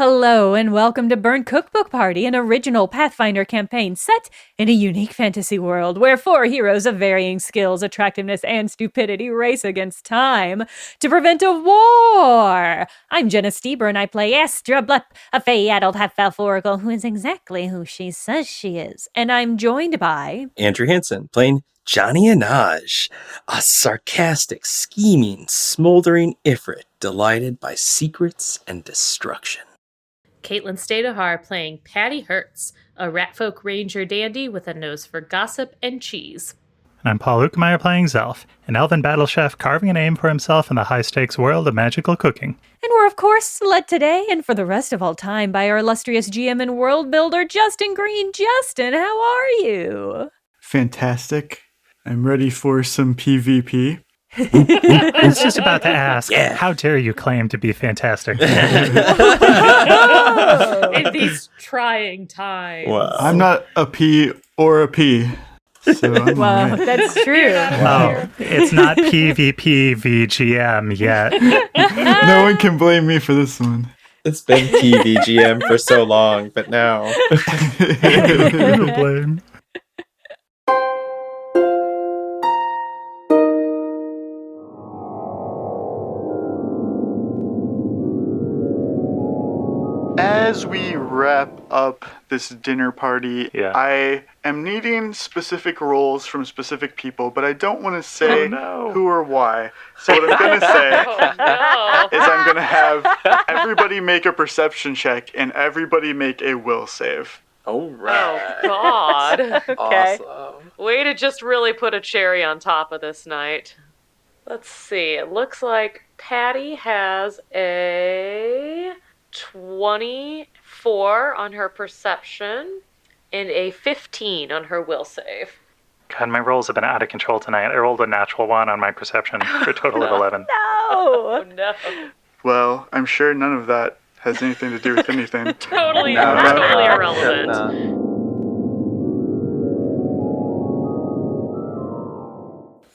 Hello and welcome to Burn Cookbook Party, an original Pathfinder campaign set in a unique fantasy world where 4 heroes of varying skills, attractiveness, and stupidity race against time to prevent a war. I'm Jenna Stoeber and I play Astra Blep, a fey adult half-elf oracle who is exactly who she says she is. And I'm joined by... Andrew Hansen, playing Janni and Astra, a sarcastic, scheming, smoldering Ifrit delighted by secrets and destruction. Stayduhar playing Patty Hertz, a ratfolk ranger dandy with a nose for gossip and cheese. And I'm Paul Luetkemeyer playing Zelf, an elven battle chef carving a name for himself in the high-stakes world of magical cooking. And we're, of course, led today and for the rest of all time by our illustrious GM and world builder, Justin Green. Justin, how are you? Fantastic. I'm ready for some PvP. I was just about to ask, How dare you claim to be fantastic? In these trying times. Wow. I'm not a P or a P. So I'm Wow, all right. that's true. Wow, it's not PvPVGM yet. No one can blame me for this one. It's been PVGM for so long, but now... No blame. As we wrap up this dinner party, I am needing specific roles from specific people, but I don't want to say who or why. So what I'm going to say is I'm going to have everybody make a perception check and everybody make a will save. All right. Oh, God. Okay. Awesome. Way to just really put a cherry on top of this night. Let's see. It looks like Patty has a 24 on her perception and a 15 on her will save. God, my rolls have been out of control tonight. I rolled a natural 1 on my perception for a total of 11. Oh, no. Well, I'm sure none of that has anything to do with anything. Totally No. irrelevant.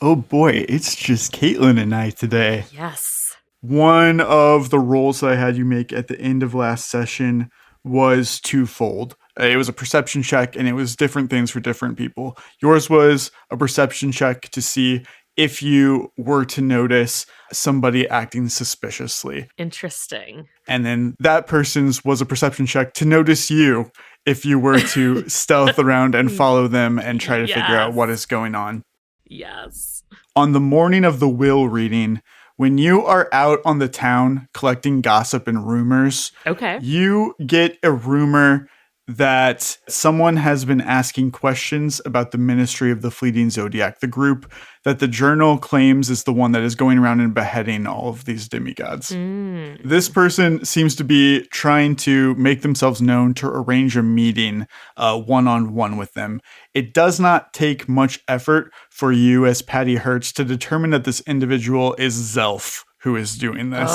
Oh boy, it's just Caitlin and I today. Yes. One of the roles that I had you make at the end of last session was twofold. It was a perception check, and it was different things for different people. Yours was a perception check to see if you were to notice somebody acting suspiciously. Interesting. And then that person's was a perception check to notice you if you were to stealth around and follow them and try to figure out what is going on. Yes. On the morning of the will reading, when you are out on the town collecting gossip and rumors, you get a rumor that someone has been asking questions about the Ministry of the Fleeting Zodiac, the group that the journal claims is the one that is going around and beheading all of these demigods. This person seems to be trying to make themselves known to arrange a meeting one-on-one with them. It does not take much effort for you as Patty Hertz to determine that this individual is Zelf who is doing this.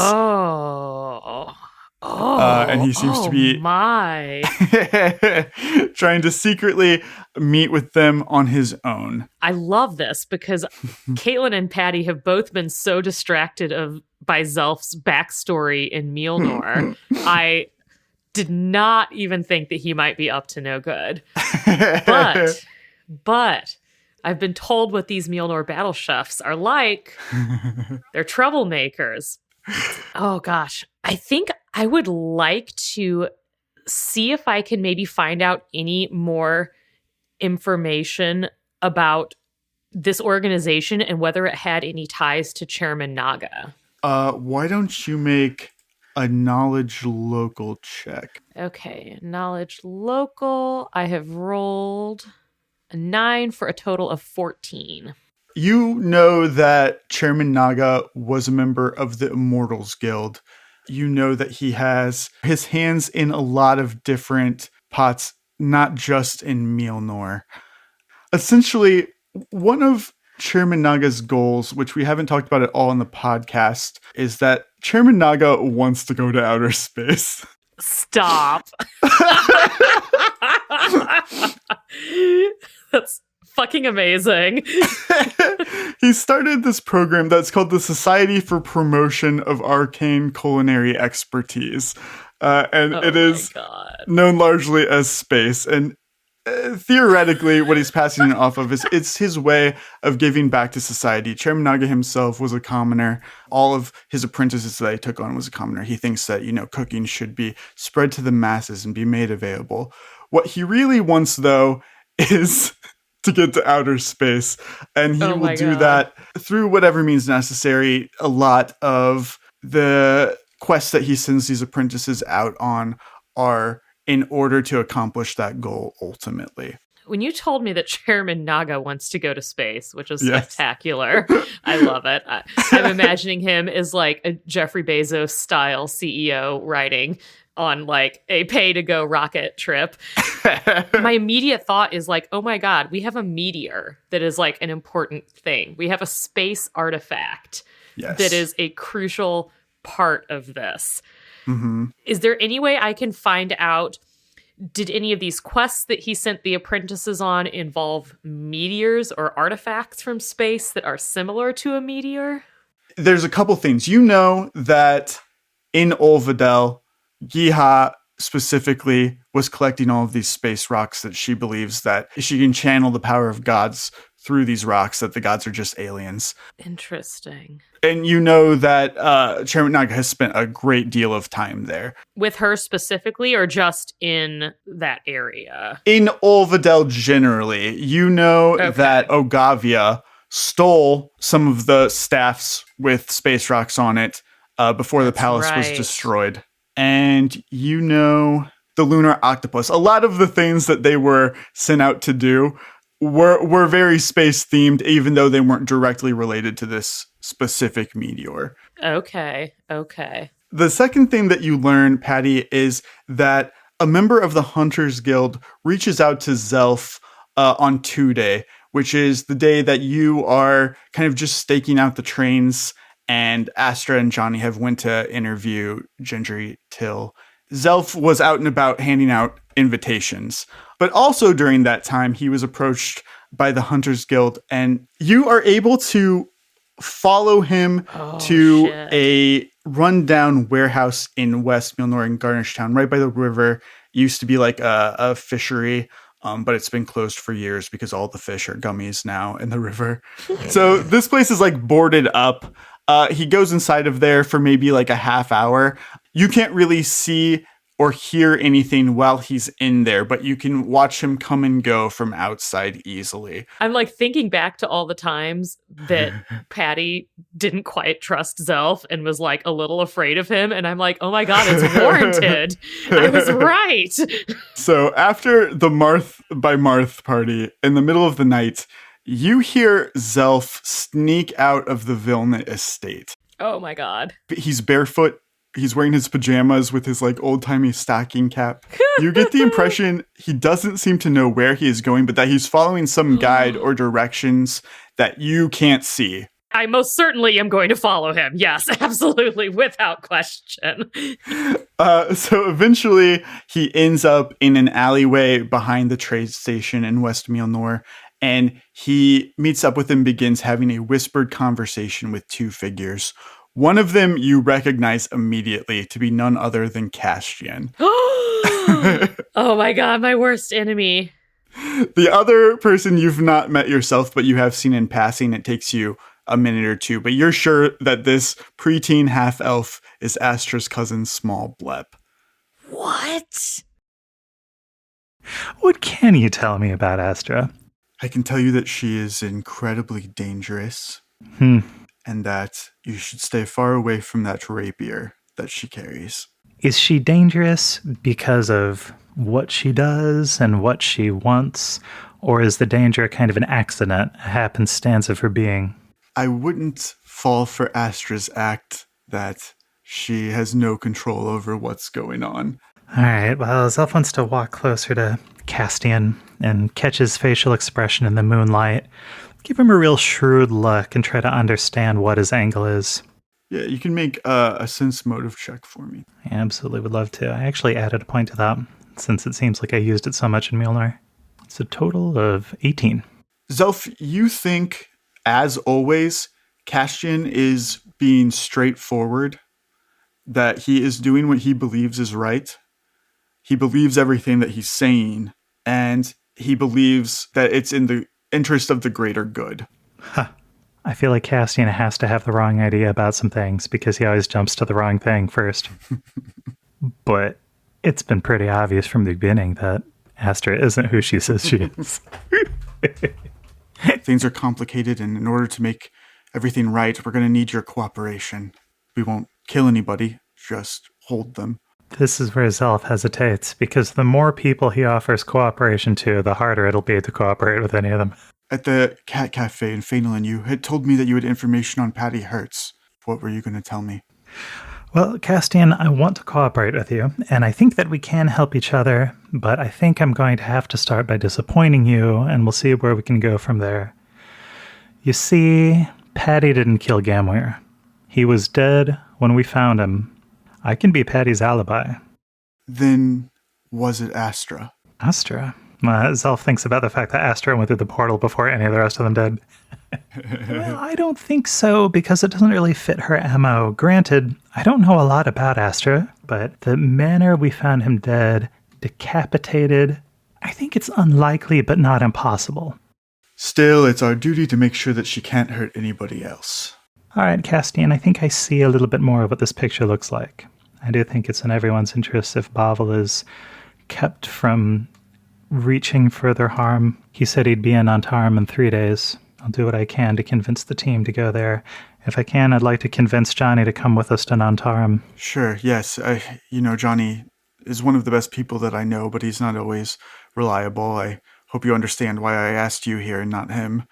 And he seems to be trying to secretly meet with them on his own. I love this because Caitlin and Patty have both been so distracted by Zelf's backstory in Mjolnir. I did not even think that he might be up to no good. But I've been told what these Mjolnir battle chefs are like. They're troublemakers. Oh gosh. I think I would like to see if I can maybe find out any more information about this organization and whether it had any ties to Chairman Naga. Why don't you make a knowledge local check? Okay, knowledge local. I have rolled a 9 for a total of 14. You know that Chairman Naga was a member of the Immortals Guild. You know that he has his hands in a lot of different pots, not just in Mjolnir. Essentially, one of Chairman Naga's goals, which we haven't talked about at all in the podcast, is that Chairman Naga wants to go to outer space. Stop. That's fucking amazing. He started this program that's called the Society for Promotion of Arcane Culinary Expertise. and it is known largely as space. And theoretically, what he's passing it off of is it's his way of giving back to society. Chairman Naga himself was a commoner. All of his apprentices that he took on was a commoner. He thinks that, cooking should be spread to the masses and be made available. What he really wants, though, is to get to outer space. And he will do that through whatever means necessary. A lot of the quests that he sends these apprentices out on are in order to accomplish that goal ultimately. When you told me that Chairman Naga wants to go to space, which is spectacular, I love it. I'm imagining him as like a Jeffrey Bezos style CEO riding on like a pay-to-go rocket trip. My immediate thought is like, oh my God, we have a meteor that is like an important thing. We have a space artifact that is a crucial part of this. Mm-hmm. Is there any way I can find out, did any of these quests that he sent the apprentices on involve meteors or artifacts from space that are similar to a meteor? There's a couple things. You know that in Olvidel, Giha specifically was collecting all of these space rocks that she believes that she can channel the power of gods through these rocks, that the gods are just aliens. Interesting. And you know that Chairman Naga has spent a great deal of time there. With her specifically, or just in that area? In Olvidel generally. You know that Ogavia stole some of the staffs with space rocks on it before the palace was destroyed. And you know the lunar octopus. A lot of the things that they were sent out to do were very space themed, even though they weren't directly related to this specific meteor. Okay. The second thing that you learn, Patty, is that a member of the Hunters Guild reaches out to Zelf on 2 Day, which is the day that you are kind of just staking out the trains, and Astra and Johnny have went to interview Gendry Till. Zelf was out and about handing out invitations. But also during that time, he was approached by the Hunters Guild, and you are able to follow him to a rundown warehouse in West Milnor in Garnishtown, right by the river. It used to be like a fishery, but it's been closed for years because all the fish are gummies now in the river. So this place is like boarded up. He goes inside of there for maybe like a half hour. You can't really see or hear anything while he's in there, but you can watch him come and go from outside easily. I'm like thinking back to all the times that Patty didn't quite trust Zelf and was like a little afraid of him. And I'm like, oh my God, it's warranted. I was right. So after the Marth by Marth party in the middle of the night, you hear Zelf sneak out of the Vilna estate. Oh my God. He's barefoot. He's wearing his pajamas with his like old-timey stocking cap. You get the impression he doesn't seem to know where he is going, but that he's following some guide or directions that you can't see. I most certainly am going to follow him. Yes, absolutely, without question. So eventually he ends up in an alleyway behind the trade station in West Milnor, and he meets up with and begins having a whispered conversation with two figures. One of them you recognize immediately to be none other than Castien. Oh my God, my worst enemy. The other person you've not met yourself, but you have seen in passing. It takes you a minute or two, but you're sure that this preteen half-elf is Astra's cousin Smol Blep. What? What can you tell me about Astra? I can tell you that she is incredibly dangerous. And that you should stay far away from that rapier that she carries. Is she dangerous because of what she does and what she wants? Or is the danger kind of an accident, a happenstance of her being? I wouldn't fall for Astra's act that she has no control over what's going on. All right, well, Zelf wants to walk closer to Castien and catch his facial expression in the moonlight. Give him a real shrewd look and try to understand what his angle is. Yeah, you can make a sense motive check for me. I absolutely would love to. I actually added a point to that, since it seems like I used it so much in Milnor. It's a total of 18. Zelf, you think, as always, Castien is being straightforward, that he is doing what he believes is right. He believes everything that he's saying, and he believes that it's in the interest of the greater good. Huh. I feel like Castien has to have the wrong idea about some things because he always jumps to the wrong thing first. But it's been pretty obvious from the beginning that Astra isn't who she says she is. Things are complicated, and in order to make everything right, we're going to need your cooperation. We won't kill anybody, just hold them. This is where Zelf hesitates, because the more people he offers cooperation to, the harder it'll be to cooperate with any of them. At the Cat Cafe in Phenolin, you had told me that you had information on Patty Hertz. What were you going to tell me? Well, Castien, I want to cooperate with you, and I think that we can help each other, but I think I'm going to have to start by disappointing you, and we'll see where we can go from there. You see, Patty didn't kill Gamware. He was dead when we found him. I can be Patty's alibi. Then, was it Astra? Astra? Zelf thinks about the fact that Astra went through the portal before any of the rest of them did. Well, I don't think so, because it doesn't really fit her MO. Granted, I don't know a lot about Astra, but the manner we found him dead, decapitated, I think it's unlikely but not impossible. Still, it's our duty to make sure that she can't hurt anybody else. All right, Castien, I think I see a little bit more of what this picture looks like. I do think it's in everyone's interest if Bavel is kept from reaching further harm. He said he'd be in Antarum in 3 days. I'll do what I can to convince the team to go there. If I can, I'd like to convince Johnny to come with us to Antarum. Sure, yes. Johnny is one of the best people that I know, but he's not always reliable. I hope you understand why I asked you here and not him.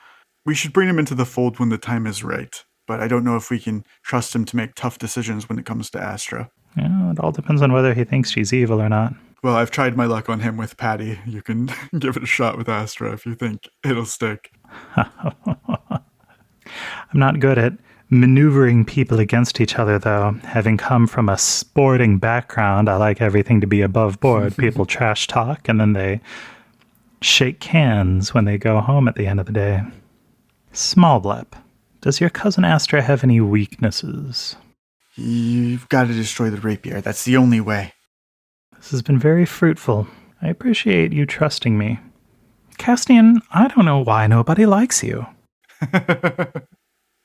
We should bring him into the fold when the time is right, but I don't know if we can trust him to make tough decisions when it comes to Astra. Yeah, it all depends on whether he thinks she's evil or not. Well, I've tried my luck on him with Patty. You can give it a shot with Astra if you think it'll stick. I'm not good at maneuvering people against each other, though. Having come from a sporting background, I like everything to be above board. People trash talk, and then they shake hands when they go home at the end of the day. Smolblep, does your cousin Astra have any weaknesses? You've got to destroy the rapier. That's the only way. This has been very fruitful. I appreciate you trusting me. Castien, I don't know why nobody likes you.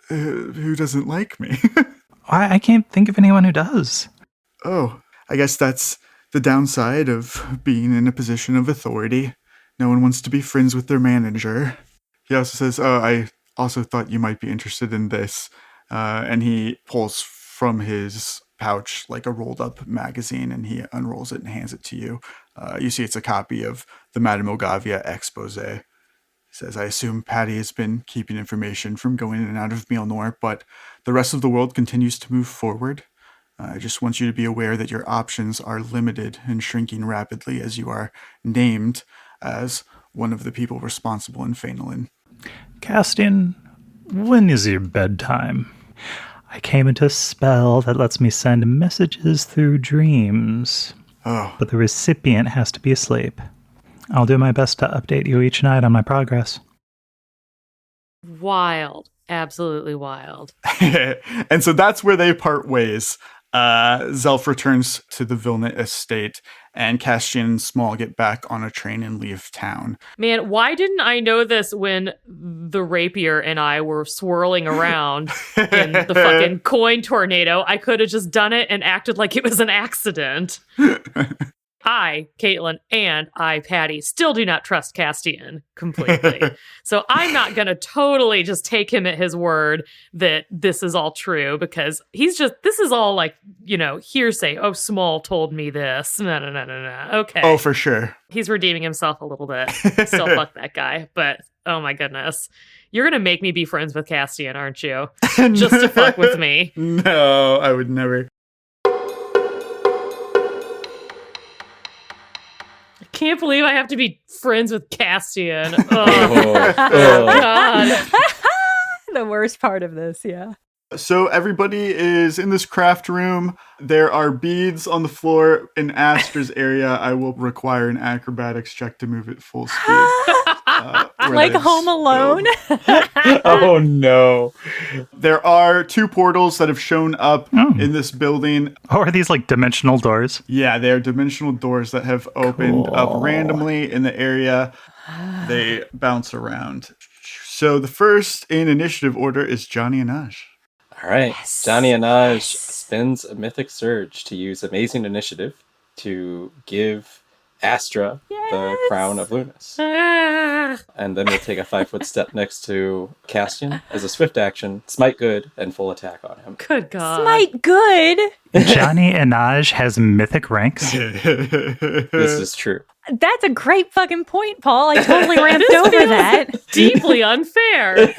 Who doesn't like me? I can't think of anyone who does. Oh, I guess that's the downside of being in a position of authority. No one wants to be friends with their manager. He also says, I also thought you might be interested in this. And he pulls from his pouch like a rolled up magazine, and he unrolls it and hands it to you. You see it's a copy of the Madame Ogavia expose. He says, I assume Patty has been keeping information from going in and out of Mjolnir, but the rest of the world continues to move forward. I just want you to be aware that your options are limited and shrinking rapidly as you are named as one of the people responsible in Phenolin. Castien, when is your bedtime? I came into a spell that lets me send messages through dreams. Oh. But the recipient has to be asleep. I'll do my best to update you each night on my progress. Wild. Absolutely wild. And so that's where they part ways. Zelf returns to the Vilna estate, and Castien and Smol get back on a train and leave town. Man, why didn't I know this when the rapier and I were swirling around in the fucking coin tornado? I could have just done it and acted like it was an accident. I, Caitlin, and I, Patty, still do not trust Castien completely. So I'm not going to totally just take him at his word that this is all true, because this is all like, hearsay. Oh, Smol told me this. No. Okay. Oh, for sure. He's redeeming himself a little bit. Still fuck that guy. But, oh my goodness. You're going to make me be friends with Castien, aren't you? Just to fuck with me. No, I would never. Can't believe I have to be friends with Castien. Oh, God. The worst part of this, yeah. So everybody is in this craft room. There are beads on the floor in Astra's area. I will require an acrobatics check to move at full speed. Like Home Alone? Oh, no. There are 2 portals that have shown up in this building. Oh, are these like dimensional doors? Yeah, they are dimensional doors that have opened up randomly in the area. They bounce around. So the first in initiative order is Janni and Astra. All right. Yes. Janni and Astra spends a mythic surge to use amazing initiative to give Astra the crown of Lunas. And then we'll take a 5-foot step next to Castien as a swift action, smite good, and full attack on him. Good God. Smite good? Janni and Astra has mythic ranks. This is true. That's a great fucking point, Paul. I totally ramped over that. Deeply unfair.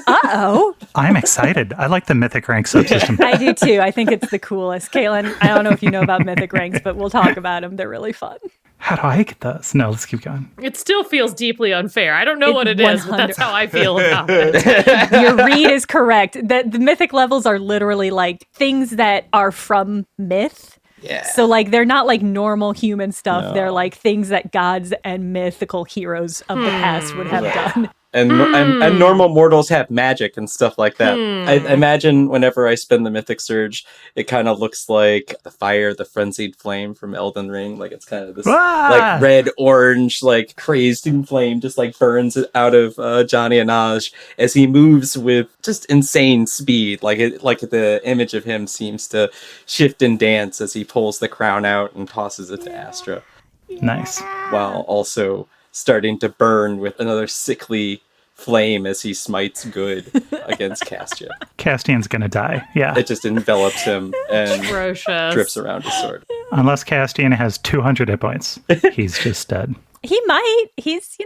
Uh-oh. I'm excited. I like the mythic rank subsystem. I do too. I think it's the coolest. Kaylin, I don't know if you know about mythic ranks, but we'll talk about them. They're really fun. How do I get those? No, let's keep going. It still feels deeply unfair. I don't know what it is, but that's how I feel about it. Your read is correct. The mythic levels are literally like things that are from myth. Yeah. So, like, they're not like normal human stuff. No. They're like things that gods and mythical heroes of the past would have done. And normal mortals have magic and stuff like that. I imagine whenever I spend the Mythic Surge, it kind of looks like the fire, the frenzied flame from Elden Ring. Like it's kind of this like red, orange, like crazed flame just like burns out of Janni and Astra as he moves with just insane speed. Like the image of him seems to shift and dance as he pulls the crown out and tosses it to Astra. Nice. While also starting to burn with another sickly flame as he smites good against Castien. Castien's gonna die, yeah. It just envelops him and Atrocious. drips around his sword. Unless Castien has 200 hit points, he's just dead. He might. He's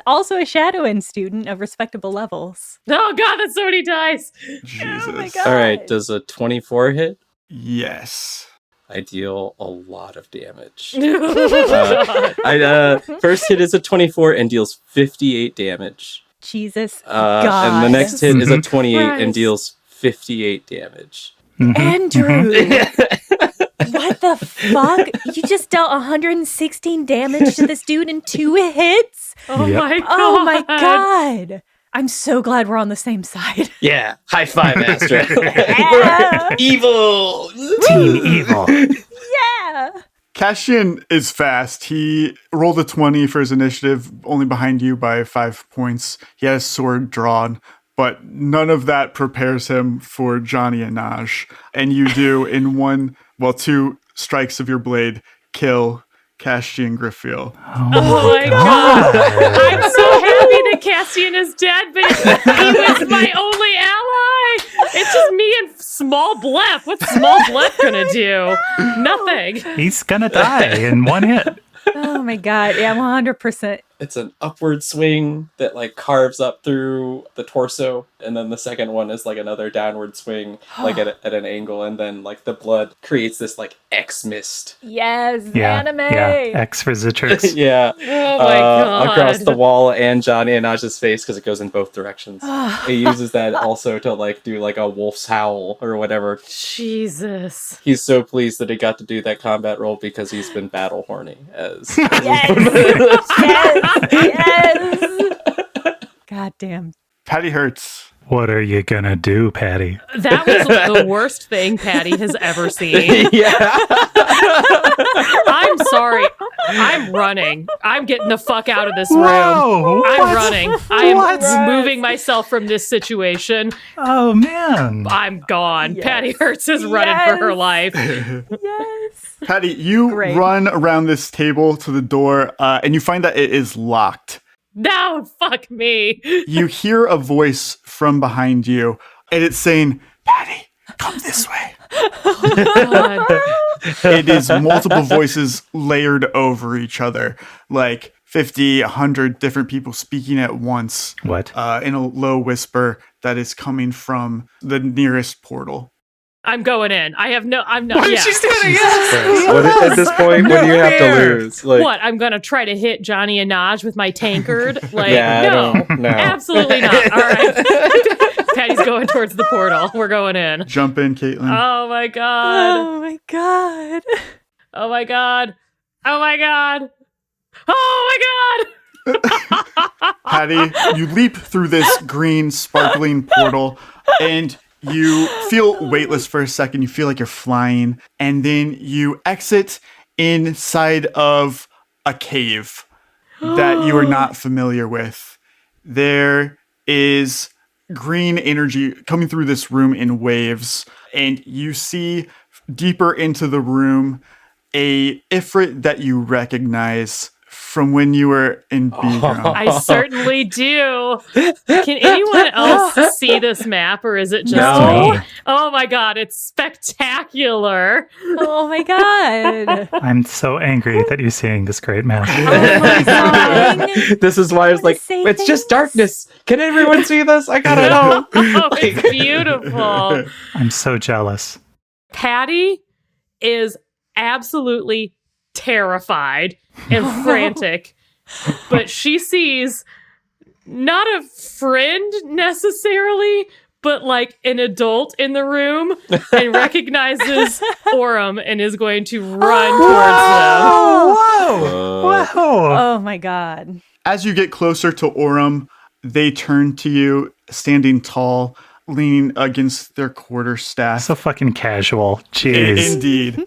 also a Shadowend student of respectable levels. Oh God, that's so many dice. Jesus. Oh my God. All right, does a 24 hit? Yes. I deal a lot of damage. Oh, First hit is a 24 and deals 58 damage. Jesus God. And the next hit is a 28 and deals 58 damage. Andrew! What the fuck? You just dealt 116 damage to this dude in 2 hits? my God. Oh my God. I'm so glad we're on the same side. Yeah, high five, Astra. We're evil. Team evil. Yeah. Castien is fast. He rolled a 20 for his initiative, only behind you by 5 points. He has sword drawn, but none of that prepares him for Janni and Astra. And you do in 2 strikes of your blade kill Castien Grefiel. Oh my God. I'm so happy that Castien is dead, but he was my only ally. It's just me and Smol Blep. What's Smol Blep gonna do? Nothing. He's gonna die in 1 hit. Oh my God. Yeah, 100%. It's an upward swing that like carves up through the torso, and then the second one is like another downward swing, like at an angle, and then like the blood creates this like X mist. Yes, anime. Yeah, X for Zitrix. Yeah. Oh my God. Across the wall and Janni and Astra's face because it goes in both directions. He uses that also to like do like a wolf's howl or whatever. Jesus. He's so pleased that he got to do that combat roll because he's been battle horny as Yes. Yes. God damn. Patty hurts. What are you gonna do, Patty? That was the worst thing Patty has ever seen. Yeah. I'm sorry. I'm running. I'm getting the fuck out of this room. Whoa, I'm running. I am removing myself from this situation. Oh, man. I'm gone. Yes. Patty Hurts is running for her life. Yes. Patty, you run around this table to the door, and you find that it is locked. No, fuck me. You hear a voice from behind you, and it's saying, Patty, come this way. God. It is multiple voices layered over each other, like 50, 100 different people speaking at once. What? In a low whisper that is coming from the nearest portal. I'm going in. I'm not. What is she doing? Yes. At this point, what do you have to lose? Like, What? I'm going to try to hit Janni and Astra with my tankard? Like, Yeah, no. no. Absolutely not. All right. Patty's going towards the portal. We're going in. Jump in, Caitlin. Oh my God. Oh my God. Oh my God. Oh my God. Oh my God. Patty, you leap through this green, sparkling portal, and you feel weightless for a second. You feel like you're flying, and then you exit inside of a cave that you are not familiar with. There is green energy coming through this room in waves, and you see deeper into the room a Ifrit that you recognize from when you were in B-Ground. I certainly do. Can anyone else see this map, or is it just me? Oh my god, it's spectacular. Oh my god. I'm so angry that you're seeing this great map. Oh my god. This is why I was like, it's just darkness. Can everyone see this? I gotta know. Oh, it's beautiful. I'm so jealous. Patty is absolutely terrified and frantic, but she sees not a friend necessarily, but like an adult in the room, and recognizes Orem and is going to run towards them. Whoa! Oh my god. As you get closer to Orem, they turn to you, standing tall, leaning against their quarterstaff. So fucking casual. Jeez. Indeed.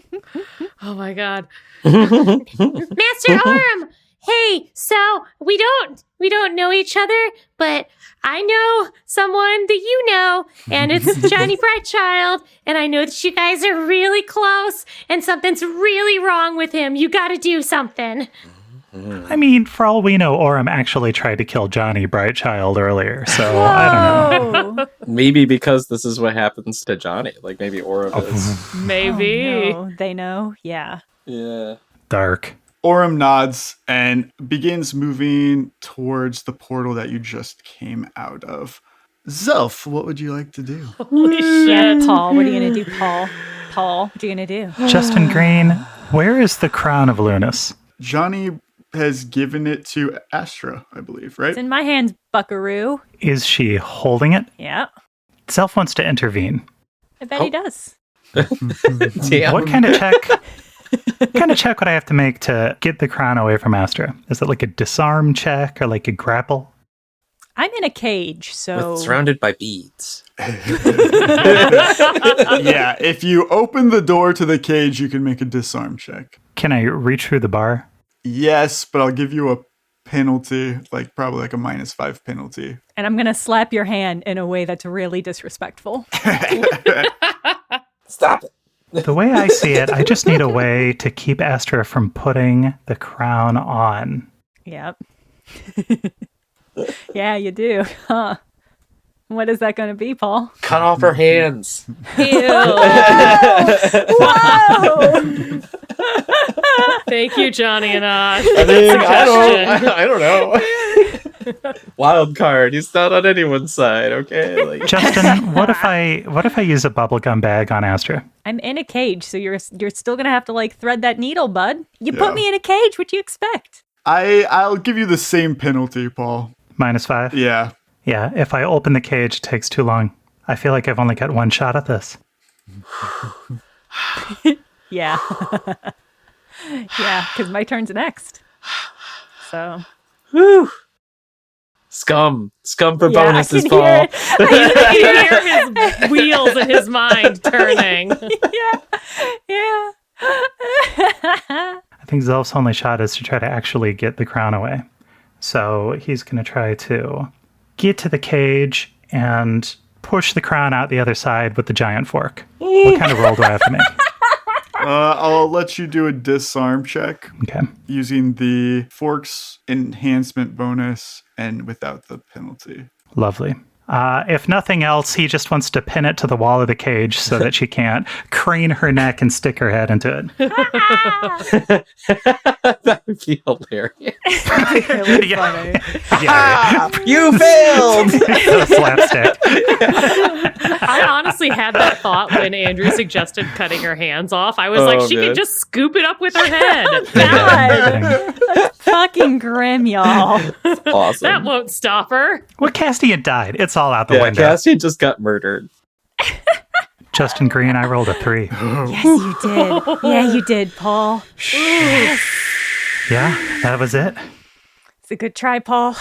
Oh my god. Master Orem, hey, so we don't know each other, but I know someone that you know, and it's Johnny Brightchild, and I know that you guys are really close, and something's really wrong with him. You gotta do something. I mean, for all we know, Orem actually tried to kill Johnny Brightchild earlier, so I don't know. Maybe because this is what happens to Johnny. Like, maybe Orem is. Maybe. Oh, no. They know? Yeah. Yeah. Dark. Orem nods and begins moving towards the portal that you just came out of. Zelf, what would you like to do? Holy shit. Yeah, Paul. What are you going to do, Paul? Paul, what are you going to do? Justin Green, where is the crown of Lunas? Johnny has given it to Astra, I believe, right? It's in my hands, buckaroo. Is she holding it? Yeah. Zelf wants to intervene. I bet he does. Damn. What kind of check would I have to make to get the crown away from Astra? Is it like a disarm check or like a grapple? I'm in a cage, so... Surrounded by beads. Yeah, if you open the door to the cage, you can make a disarm check. Can I reach through the bar? Yes, but I'll give you a penalty, probably like a -5 penalty. And I'm going to slap your hand in a way that's really disrespectful. Stop it. The way I see it, I just need a way to keep Astra from putting the crown on. Yep. Yeah, you do. Huh. What is that going to be, Paul? Cut off her hands. Whoa! Thank you, Johnny and Ash. I don't know. Wild card. He's not on anyone's side, okay? Like... Justin, what if I use a bubblegum bag on Astra? I'm in a cage, so you're still going to have to thread that needle, bud. You put me in a cage, what do you expect? I'll give you the same penalty, Paul. -5? Yeah. Yeah, if I open the cage, it takes too long. I feel like I've only got one shot at this. Yeah. Yeah, because my turn's next. So. Whew. Scum for bonuses, I Paul. I can hear his wheels in his mind turning. Yeah. I think Zelf's only shot is to try to actually get the crown away. So he's going to try to get to the cage and push the crown out the other side with the giant fork. What kind of roll do I have to make? I'll let you do a disarm check. Okay. Using the fork's enhancement bonus and without the penalty. Lovely. If nothing else, he just wants to pin it to the wall of the cage so that she can't crane her neck and stick her head into it. That would be hilarious. Really funny. Yeah. You failed! Slapstick. I honestly had that thought when Andrew suggested cutting her hands off. I was like, she could just scoop it up with her head. God. That's fucking grim, y'all. Awesome. That won't stop her. Well, Castien died. It's all out the window. Castien just got murdered. Justin Green, I rolled a 3. Yes, you did. Yeah, you did, Paul. Yeah, that was it. a good try, Paul.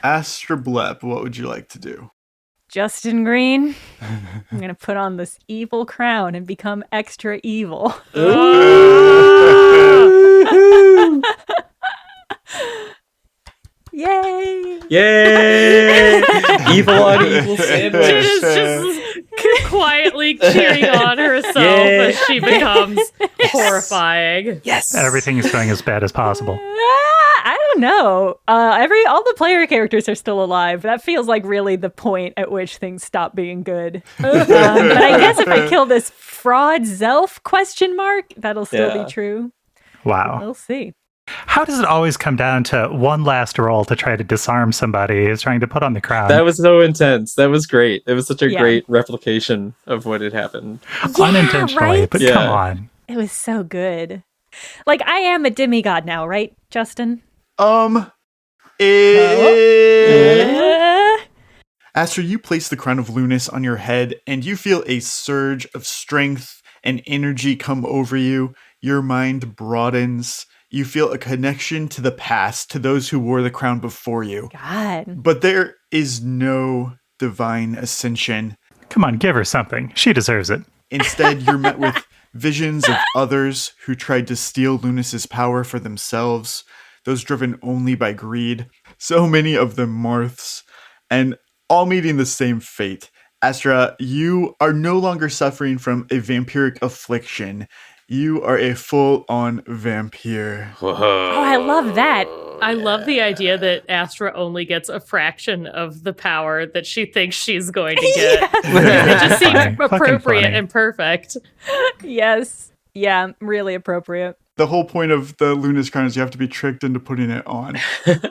Astra Blep, what would you like to do? Justin Green, I'm going to put on this evil crown and become extra evil. Yay! Yay! Evil on evil sandwich. Jenna's just quietly cheering on herself as she becomes horrifying. Yes! Everything is going as bad as possible. I don't know. All the player characters are still alive. That feels like really the point at which things stop being good. But I guess if I kill this fraud Zelf ? That'll still be true. Wow. We'll see. How does it always come down to one last roll to try to disarm somebody who's trying to put on the crown? That was so intense. That was great. It was such a great replication of what had happened. Unintentionally, right? but come on. It was so good. Like, I am a demigod now, right, Justin? Astra, you place the crown of Lunas on your head, and you feel a surge of strength and energy come over you. Your mind broadens. You feel a connection to the past, to those who wore the crown before you. God. But there is no divine ascension. Come on, give her something. She deserves it. Instead, you're met with visions of others who tried to steal Lunas's power for themselves, those driven only by greed. So many of them Marths, and all meeting the same fate. Astra, you are no longer suffering from a vampiric affliction. You are a full-on vampire. Whoa. Oh, I love that. I love the idea that Astra only gets a fraction of the power that she thinks she's going to get. It just seems appropriate and perfect. Yes. Yeah, really appropriate. The whole point of the Lunas crown is you have to be tricked into putting it on.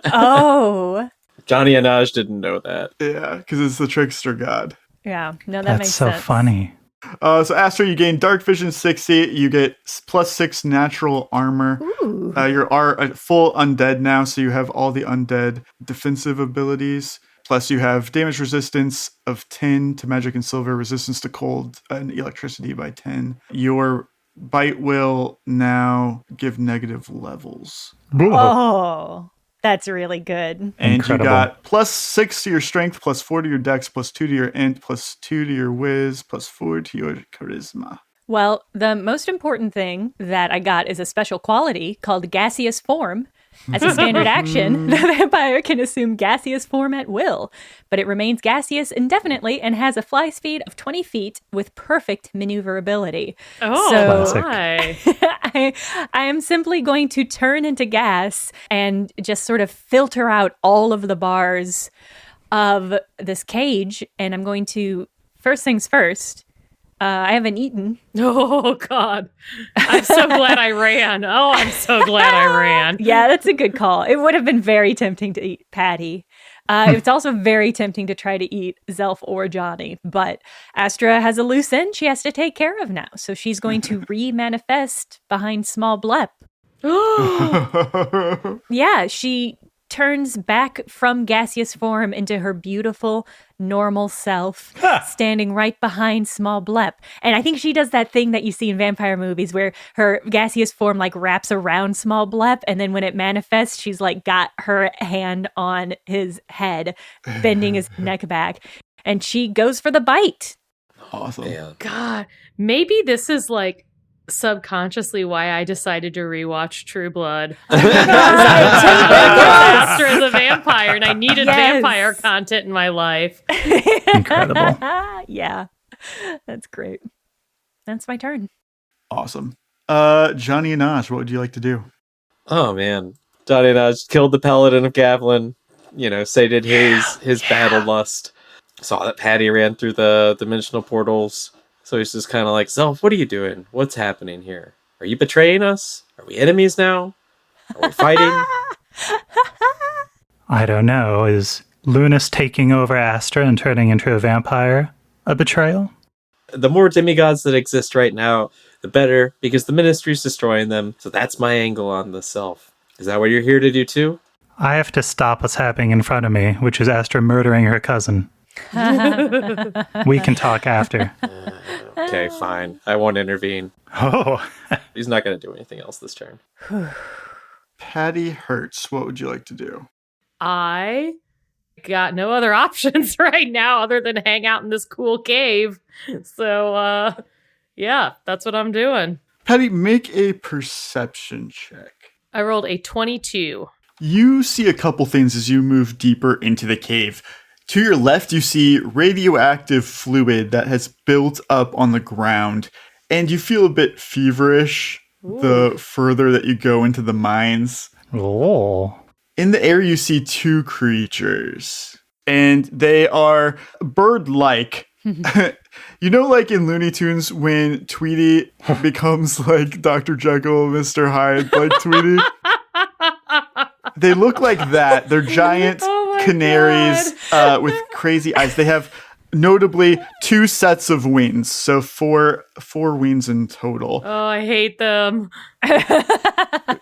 Oh. Janni and Astra didn't know that. Yeah, because it's the trickster god. Yeah, no, that makes sense. That's so funny. So Astra, you gain Dark Vision 60. You get +6 natural armor. You're full undead now, so you have all the undead defensive abilities. Plus, you have damage resistance of 10 to magic and silver, resistance to cold and electricity by 10. Your bite will now give negative levels. Oh, that's really good. And Incredible. you got +6 to your strength, +4 to your dex, +2 to your int, +2 to your whiz, +4 to your charisma. Well, the most important thing that I got is a special quality called gaseous form. As a standard action, the vampire can assume gaseous form at will, but it remains gaseous indefinitely and has a fly speed of 20 feet with perfect maneuverability. Oh, so my. I am simply going to turn into gas and just sort of filter out all of the bars of this cage, and I'm going to, first things first, I haven't eaten. Oh, God. I'm so glad I ran. Oh, I'm so glad I ran. Yeah, that's a good call. It would have been very tempting to eat Patty. It's also very tempting to try to eat Zelf or Johnny. But Astra has a loose end she has to take care of now. So she's going to re-manifest behind Smol Blep. Yeah, she turns back from gaseous form into her beautiful, normal self, standing right behind Smol Blep. And I think she does that thing that you see in vampire movies where her gaseous form like wraps around Smol Blep, and then when it manifests, she's like got her hand on his head, bending his neck back, and she goes for the bite. Awesome. Yeah. God, maybe this is like subconsciously why I decided to rewatch True Blood. Astra is a vampire and I needed vampire content in my life. Incredible. Yeah, that's great. That's my turn. Awesome. Janni and Astra, what would you like to do? Oh, man. Janni and Astra killed the paladin of Gavelyne, sated his battle lust. Saw that Patty ran through the dimensional portals. So he's just kind of like, Zelf, what are you doing? What's happening here? Are you betraying us? Are we enemies now? Are we fighting? I don't know. Is Lunas taking over Astra and turning into a vampire a betrayal? The more demigods that exist right now, the better, because the ministry's destroying them. So that's my angle on the Zelf. Is that what you're here to do too? I have to stop what's happening in front of me, which is Astra murdering her cousin. We can talk after. Okay, fine. I won't intervene. Oh. He's not going to do anything else this turn. Patty Hertz, what would you like to do? I got no other options right now other than hang out in this cool cave. So, yeah, that's what I'm doing. Patty, make a perception check. I rolled a 22. You see a couple things as you move deeper into the cave. To your left, you see radioactive fluid that has built up on the ground, and you feel a bit feverish the further that you go into the mines. Oh. In the air, you see two creatures, and they are bird-like. You know, like in Looney Tunes, when Tweety becomes like Dr. Jekyll, Mr. Hyde, like Tweety? They look like that. They're giant canaries with crazy eyes. They have notably 2 sets of wings, so four wings in total. Oh, I hate them.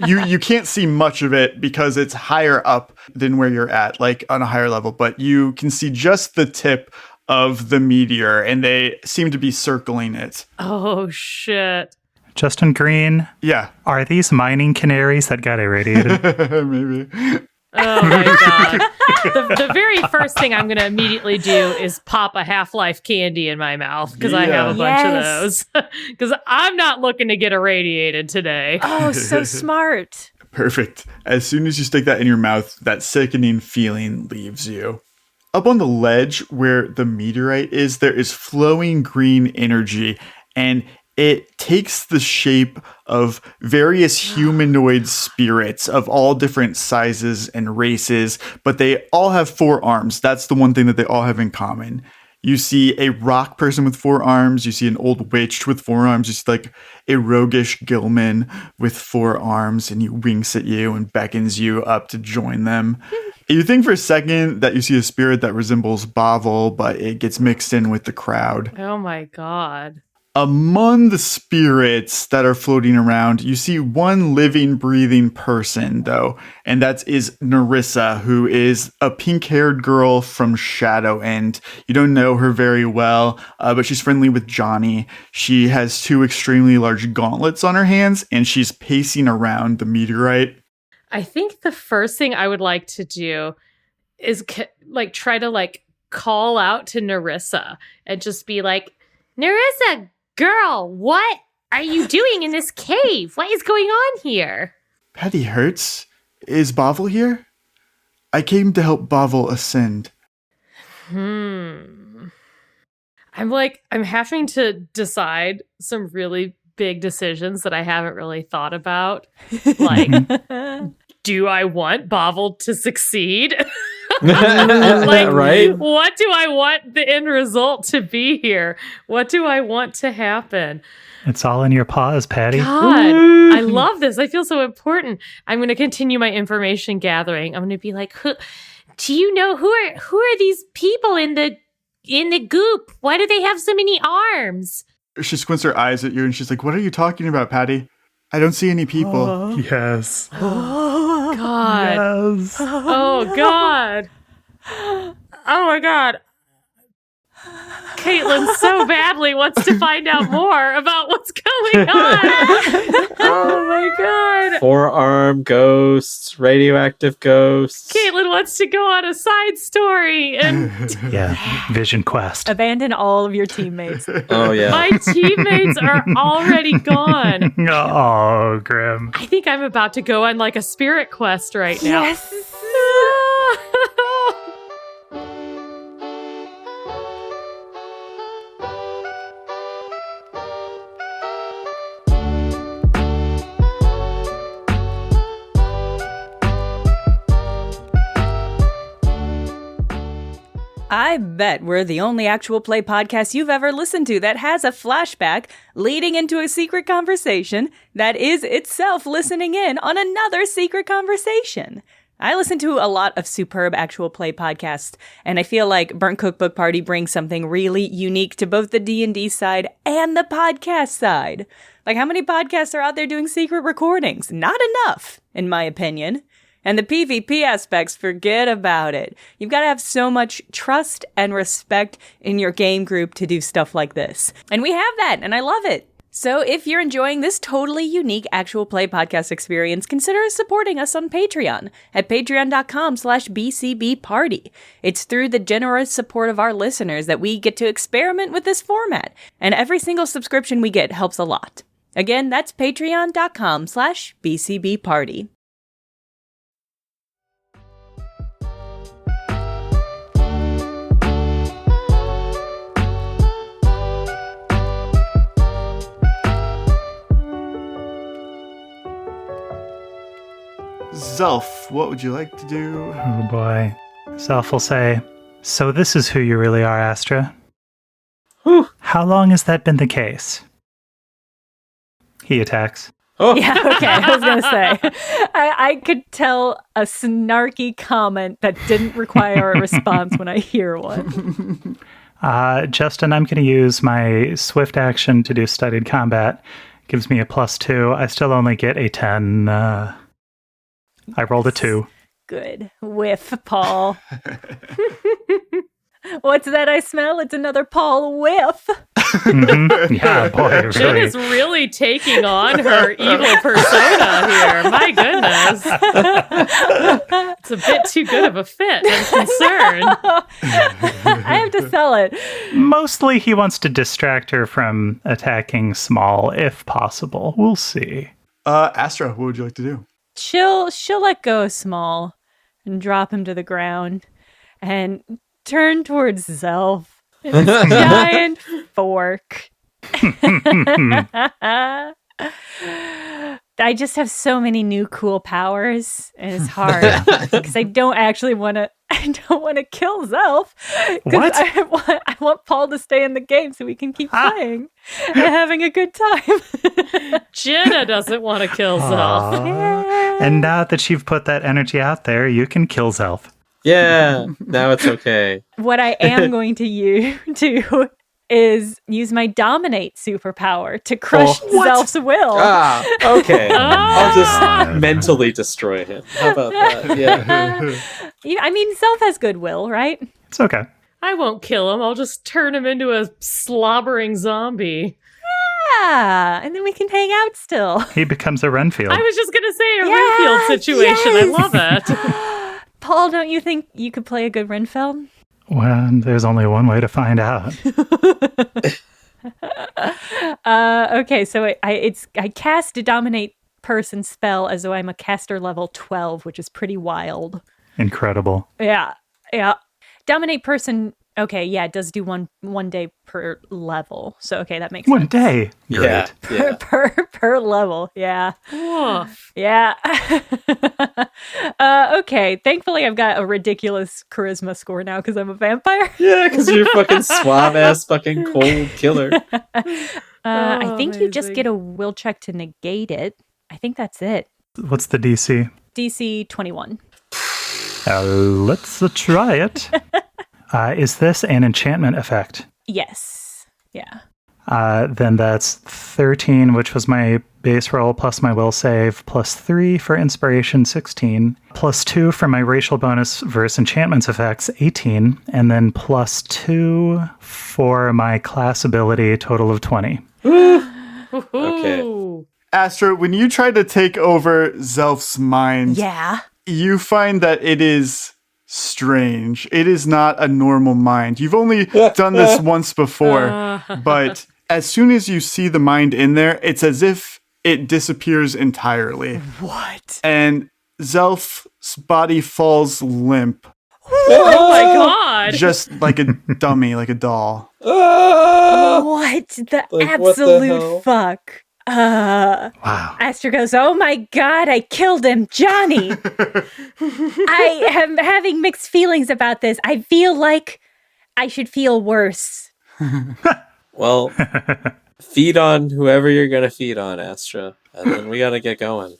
You can't see much of it because it's higher up than where you're at, like on a higher level, but you can see just the tip of the meteor, and they seem to be circling it. Oh, shit. Justin Green? Yeah. Are these mining canaries that got irradiated? Maybe. Oh, my God. The very first thing I'm going to immediately do is pop a Half-Life candy in my mouth because I have a bunch of those. Because I'm not looking to get irradiated today. Oh, so smart. Perfect. As soon as you stick that in your mouth, that sickening feeling leaves you. Up on the ledge where the meteorite is, there is flowing green energy, and it takes the shape of various humanoid spirits of all different sizes and races, but they all have 4 arms. That's the one thing that they all have in common. You see a rock person with 4 arms. You see an old witch with 4 arms. You see like a roguish Gilman with 4 arms, and he winks at you and beckons you up to join them. You think for a second that you see a spirit that resembles Bavel, but it gets mixed in with the crowd. Oh my God. Among the spirits that are floating around, you see one living, breathing person, though, and that is Nerissa, who is a pink-haired girl from Shadowend. You don't know her very well, but she's friendly with Johnny. She has 2 extremely large gauntlets on her hands, and she's pacing around the meteorite. I think the first thing I would like to do is try to call out to Nerissa and just be like, Nerissa, girl, what are you doing in this cave? What is going on here? Patty Hertz, is Bavel here? I came to help Bavel ascend. I'm having to decide some really big decisions that I haven't really thought about. Like, do I want Bavel to succeed? Right? What do I want the end result to be here? What do I want to happen? It's all in your paws, Patty. God, I love this. I feel so important. I'm going to continue my information gathering. I'm going to be like, do you know who are these people in the goop? Why do they have so many arms? She squints her eyes at you and she's like, what are you talking about, Patty? I don't see any people. Yes. Oh, God. Yes. Oh, God. Oh, my God. Caitlin so badly wants to find out more about what's going on. Oh, my God. 4-arm ghosts, radioactive ghosts. Caitlin wants to go on a side story. And Yeah, Vision Quest. Abandon all of your teammates. Oh, yeah. my teammates are already gone. Oh, grim. I think I'm about to go on like a spirit quest right now. Yes. I bet we're the only actual play podcast you've ever listened to that has a flashback leading into a secret conversation that is itself listening in on another secret conversation. I listen to a lot of superb actual play podcasts, and I feel like Burnt Cookbook Party brings something really unique to both the D&D side and the podcast side. Like, how many podcasts are out there doing secret recordings? Not enough, in my opinion. And the PvP aspects, forget about it. You've got to have so much trust and respect in your game group to do stuff like this. And we have that, and I love it. So if you're enjoying this totally unique actual play podcast experience, consider supporting us on Patreon at patreon.com/BCBParty. It's through the generous support of our listeners that we get to experiment with this format, and every single subscription we get helps a lot. Again, that's patreon.com/BCBParty. Zelf, what would you like to do? Oh boy. Zelf will say, "So this is who you really are, Astra. Whew. How long has that been the case?" He attacks. Oh. Yeah, okay, I was going to say. I could tell a snarky comment that didn't require a response when I hear one. Justin, I'm going to use my swift action to do studied combat. Gives me a +2. I still only get a 10. I rolled a 2. Good. Whiff, Paul. What's that I smell? It's another Paul whiff. Mm-hmm. Yeah, boy, Jen really. is really taking on her evil persona here. My goodness. It's a bit too good of a fit. I'm concerned. I have to sell it. Mostly he wants to distract her from attacking Smol, if possible. We'll see. Astra, what would you like to do? She'll let go of Smol and drop him to the ground and turn towards Zelf in his giant fork. I just have so many new cool powers, and it's hard because I don't want to kill Zelf. What? I want Paul to stay in the game so we can keep playing and having a good time. Jenna doesn't want to kill Zelf. Yeah. And now that you've put that energy out there, you can kill Zelf. Yeah, now it's okay. What I am going to do is use my dominate superpower to crush Zelf's will. Okay. I'll just mentally destroy him. How about that? Yeah. I mean, Zelf has goodwill, right? It's okay. I won't kill him. I'll just turn him into a slobbering zombie. Yeah, and then we can hang out still. He becomes a Renfield. I was just going to say a Renfield situation. Yes. I love it. Paul, don't you think you could play a good Renfeld? Well, there's only one way to find out. Okay, so I cast a dominate person spell as though I'm a caster level 12, which is pretty wild. Incredible. Yeah. Dominate person. Okay, yeah, it does do one day per level. So okay, that makes One sense. day. Yeah. Great. Per level. Yeah. Woof. Yeah. Okay. Thankfully, I've got a ridiculous charisma score now because I'm a vampire. Yeah, because you're a fucking suave ass fucking cold killer. I think you just amazing. get a will check to negate it. I think that's it. What's the DC? DC 21. Let's try it. Is this an enchantment effect? Yes. Yeah. Then that's 13, which was my base roll, plus my will save, plus 3 for inspiration, 16, plus 2 for my racial bonus versus enchantments effects, 18, and then plus 2 for my class ability, total of 20. Okay. Astra, when you try to take over Zelf's mind, Yeah. you find that it is strange. It is not a normal mind. You've only done this once before, but as soon as you see the mind in there, it's as if it disappears entirely. What? And Zelf's body falls limp, Oh my god. just like a dummy, like a doll. What the Like, what the absolute hell? fuck? Wow. Astra goes, "Oh my god, I killed him, Johnny." I am having mixed feelings about this. I feel like I should feel worse. Well, feed on whoever you're going to feed on, Astra. And then we got to get going.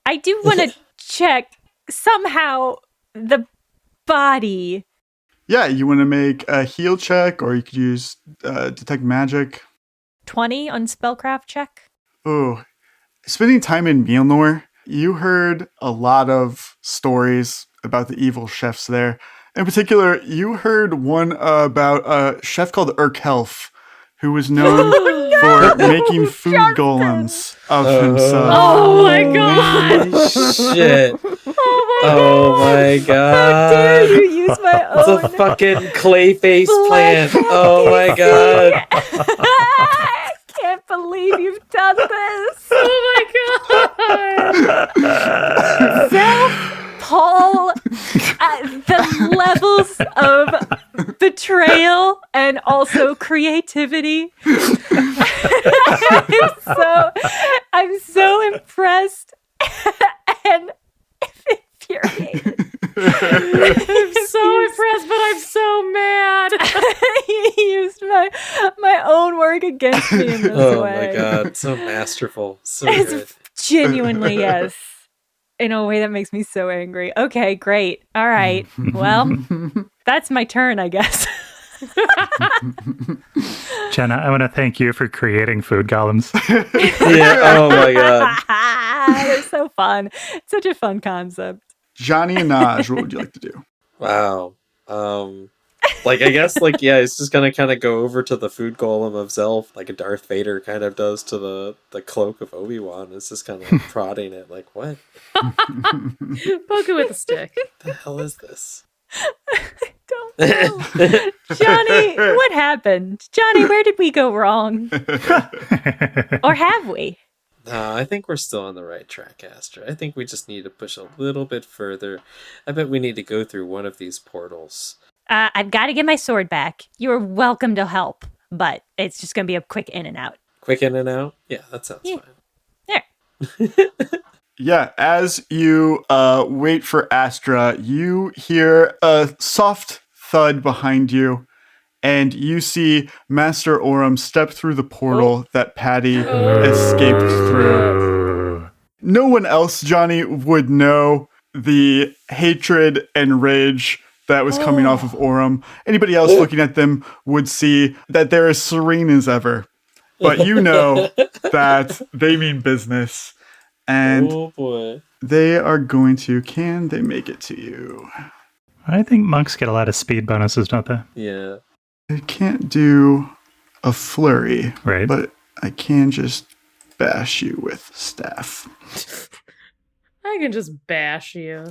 I do want to check somehow the body. Yeah, you want to make a heal check, or you could use detect magic. 20 on spellcraft check. Ooh, spending time in Mjolnir, you heard a lot of stories about the evil chefs there. In particular, you heard one about a chef called Urkelf, who was known for making food golems of himself. Oh my god! Shit. Oh my god. How dare you use my It's own a fucking clayface plant. Oh my god. I can't believe you've done this. Oh my god! Zelf, Paul, the levels of betrayal and also creativity. I'm so impressed and infuriated. I'm so impressed, but I'm so mad. You used my own work against me in this Oh way. my god. So masterful. So It's good. genuinely, yes. In a way that makes me so angry. Okay, great. All right. Well, that's my turn, I guess. Jenna, I want to thank you for creating food golems. Yeah. Oh my god. They're so fun. It's such a fun concept. Janni and Naj, what would you like to do? Wow. Like I guess like yeah, it's just gonna kind of go over to the food golem of Zelf, like a Darth Vader kind of does to the cloak of Obi-Wan. It's just kind of like prodding it, like what? Poke it with a stick. What the hell is this? Don't know. Johnny, what happened? Johnny, where did we go wrong? Or have we? No, I think we're still on the right track, Astra. I think we just need to push a little bit further. I bet we need to go through one of these portals. I've got to get my sword back. You're welcome to help, but it's just going to be a quick in and out. Quick in and out? Yeah, that sounds fine. There. Yeah, as you wait for Astra, you hear a soft thud behind you, and you see Master Orim step through the portal that Patty escaped through. No one else, Johnny, would know the hatred and rage that was coming off of Orim. Anybody else looking at them would see that they're as serene as ever. But you know that they mean business. And Oh boy. they are going to, can they make it to you? I think monks get a lot of speed bonuses, don't they? Yeah. I can't do a flurry, Right. but I can just bash you with staff. I can just bash you.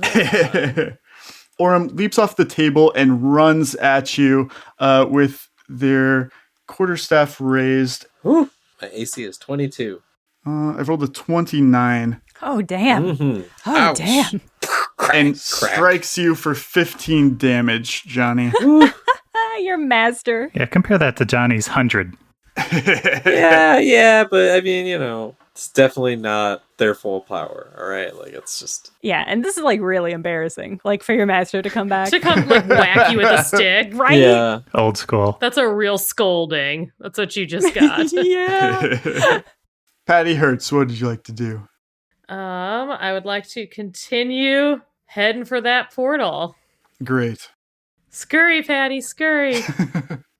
Orim leaps off the table and runs at you with their quarterstaff raised. Whew. My AC is 22. I've rolled a 29 Oh, damn. Mm-hmm. Oh, Ouch. damn. and strikes you for 15 damage, Johnny. You're master. Yeah, compare that to Johnny's 100. Yeah, but I mean, you know, it's definitely not their full power, all right? Like, it's just... Yeah, and this is like really embarrassing. Like for your master to come back. To come like whack you with a stick. Right? Yeah. Old school. That's a real scolding. That's what you just got. Yeah. Patty Hertz, what did you like to do? I would like to continue heading for that portal. Great. Scurry, Patty, scurry.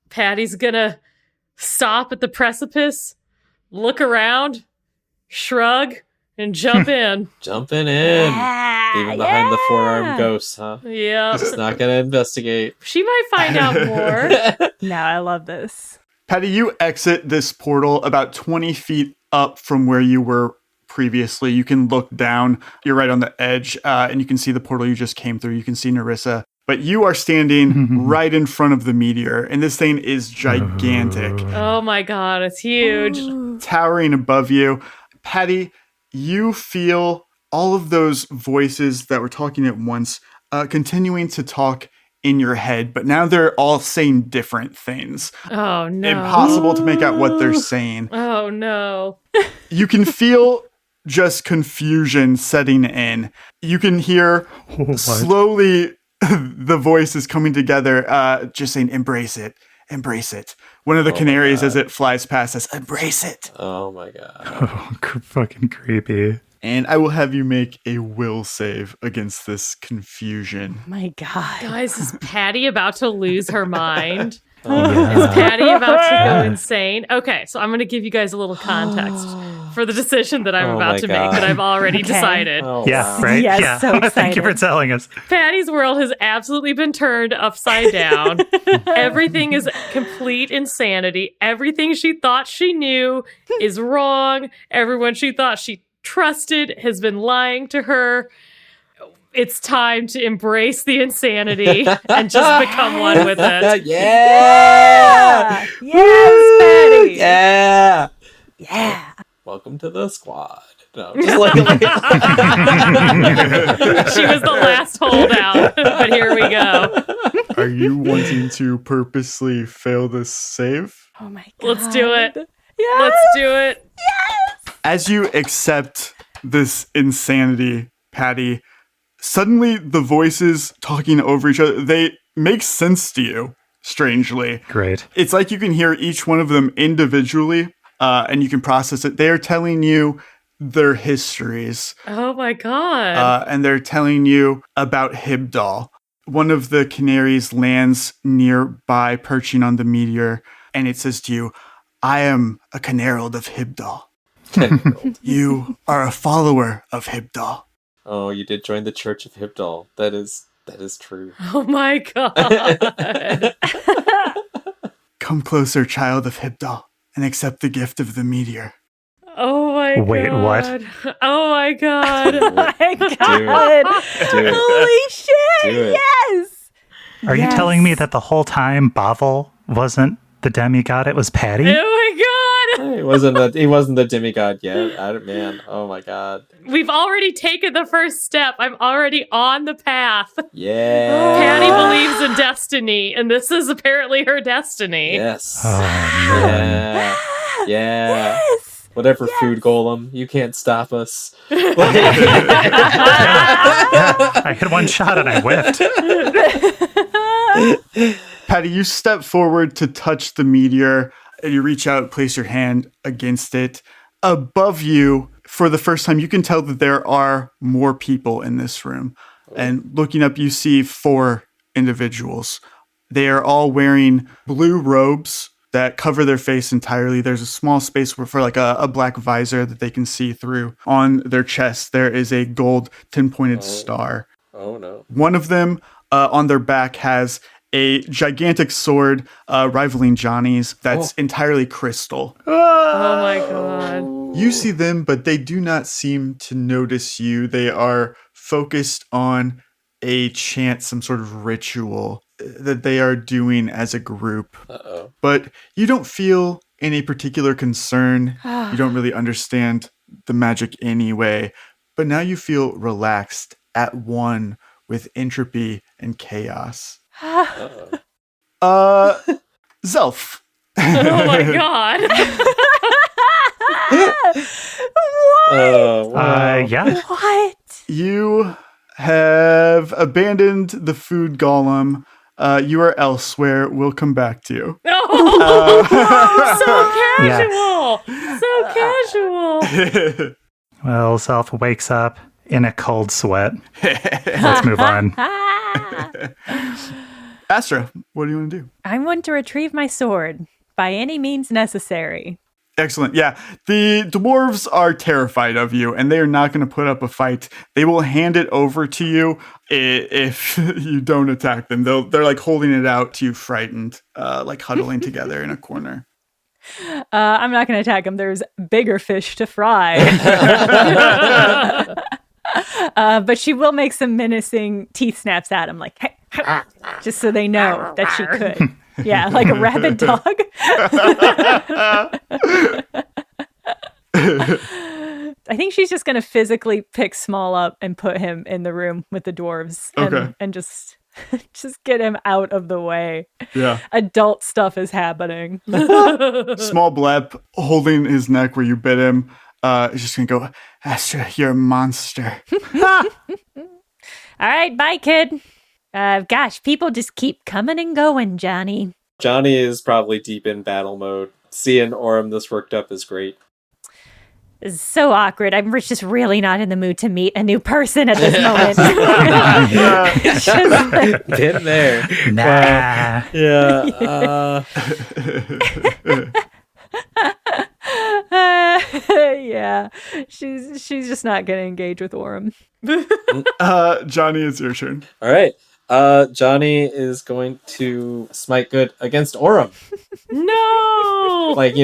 Patty's gonna stop at the precipice, look around, shrug, and jump in. Jumping in. Yeah, Even behind the forearm yeah. ghosts, huh? Yeah. Just not gonna investigate. She might find out more. No, I love this. Patty, you exit this portal about 20 feet up from where you were previously. You can look down. You're right on the edge, and you can see the portal you just came through. You can see Narissa. But you are standing right in front of the meteor, and this thing is gigantic. Oh my god, it's huge. Towering above you. Patty, you feel all of those voices that were talking at once continuing to talk in your head, but now they're all saying different things. Oh no. Impossible to make out what they're saying. Oh no. You can feel just confusion setting in. You can hear slowly the voices coming together, just saying, embrace it, embrace it. One of the canaries as it flies past says, embrace it. Oh my god. Oh, fucking creepy. And I will have you make a will save against this confusion. My God. Guys, is Patty about to lose her mind? Oh, Is Patty about to go insane? Okay, so I'm going to give you guys a little context. for the decision that I'm about to make that I've already decided. Oh, Yeah, wow. right? Yes, yeah. so excited. Thank you for telling us. Patty's world has absolutely been turned upside down. Everything is complete insanity. Everything she thought she knew is wrong. Everyone she thought she trusted has been lying to her. It's time to embrace the insanity and just become one with it. Yeah! Yes, Patty! Yeah! Yeah. Welcome to the squad. No, just like She was the last holdout, but here we go. Are you wanting to purposely fail this save? Oh my god. Let's do it. Yes. Let's do it. As you accept this insanity, Patty, suddenly the voices talking over each other, they make sense to you, strangely. Great. It's like you can hear each one of them individually, and you can process it. They are telling you their histories. Oh my god. And they're telling you about Hibdal. One of the canaries lands nearby, perching on the meteor, and it says to you, I am a Canarald of Hibdal. You are a follower of Hibdal. Oh, you did join the Church of Hibdal. That is true. Oh my god. Come closer, child of Hibdal, and accept the gift of the meteor. Oh my god. Wait, what? Oh my god. Oh my god. Do it. Holy shit. Do it. Yes. Are you telling me that the whole time Bavel wasn't the demigod? It was Patty? Oh my god. He wasn't the demigod yet. Man, oh my god. We've already taken the first step. I'm already on the path. Yeah. Patty believes in destiny, and this is apparently her destiny. Yes. Oh, Yeah. Yeah. Yes. Whatever, food golem, you can't stop us. I had one shot and I whiffed. Patty, you step forward to touch the meteor, and you reach out, place your hand against it. Above you, for the first time, you can tell that there are more people in this room. And looking up, you see 4 individuals. They are all wearing blue robes that cover their face entirely. There's a small space for like a black visor that they can see through. On their chest, there is a gold 10-pointed star. Oh no. One of them on their back has a gigantic sword rivaling Johnny's that's entirely crystal. Oh my god. You see them, but they do not seem to notice you. They are focused on a chant, some sort of ritual that they are doing as a group. Uh-oh. But you don't feel any particular concern. You don't really understand the magic anyway. But now you feel relaxed, at one with entropy and chaos. Zelf. Oh my god. Oh, wow. Yeah. What? You have abandoned the food golem. You are elsewhere. We'll come back to you. So casual. So casual. Well, Zelf wakes up in a cold sweat. Let's move on. Astra, what do you want to do? I want to retrieve my sword by any means necessary. Excellent. Yeah, the dwarves are terrified of you, and they are not going to put up a fight. They will hand it over to you if you don't attack them. They're like holding it out to you, frightened, like huddling together in a corner. I'm not going to attack him. There's bigger fish to fry. But she will make some menacing teeth snaps at him, like, hey, just so they know that she could. Yeah, like a rabid dog. I think she's just going to physically pick Smol up and put him in the room with the dwarves and just get him out of the way. Yeah. Adult stuff is happening. Small Blep holding his neck where you bit him is just going to go, Astra, you're a monster. All right, bye, kid. Gosh, people just keep coming and going, Johnny. Johnny is probably deep in battle mode. Seeing Orem this worked up is great. This is so awkward. I'm just really not in the mood to meet a new person at this moment. It's just like, Been there. Nah. Yeah. Yeah. She's just not going to engage with Orem. Johnny, it's your turn. All right. Johnny is going to smite good against Orem. No! Like,